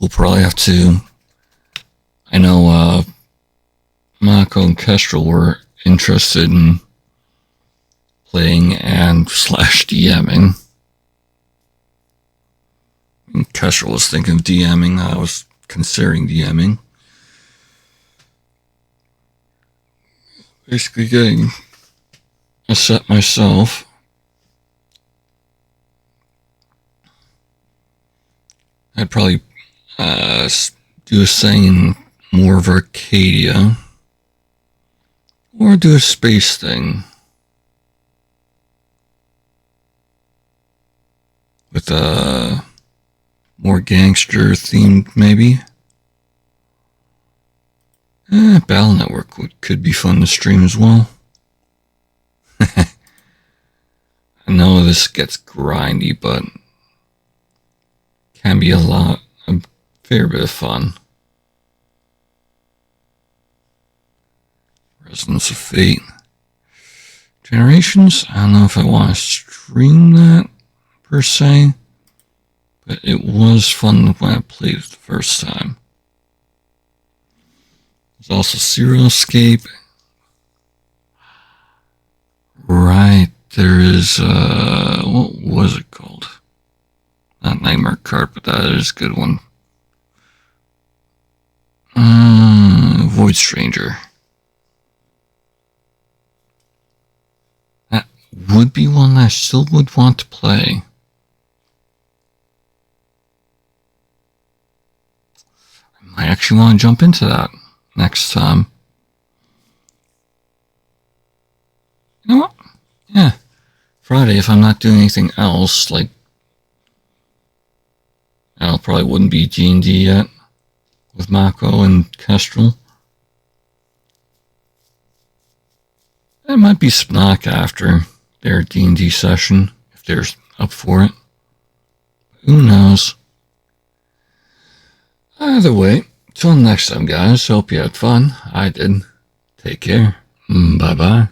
We'll probably have to. I know Mako and Kestrel were interested in playing and / DMing. Kestrel was thinking of DMing. I was considering DMing. Basically getting a set myself. I'd probably do a thing in more of Arcadia. Or do a space thing. With a more gangster themed, maybe. Battle Network could be fun to stream as well. I know this gets grindy, but can be a fair bit of fun. Resonance of Fate. Generations? I don't know if I want to stream that per se, but it was fun when I played it the first time. There's also Serial Escape. Right, there is, what was it called? Not Nightmare Card, but that is a good one. Void Stranger. That would be one I still would want to play. I actually want to jump into that next time. You know what? Yeah. Friday, if I'm not doing anything else, like, I probably wouldn't be D&D yet with Mako and Kestrel. It might be Snock after their D&D session, if they're up for it. Who knows? Either way, till next time, guys. Hope you had fun. I did. Take care. Bye-bye.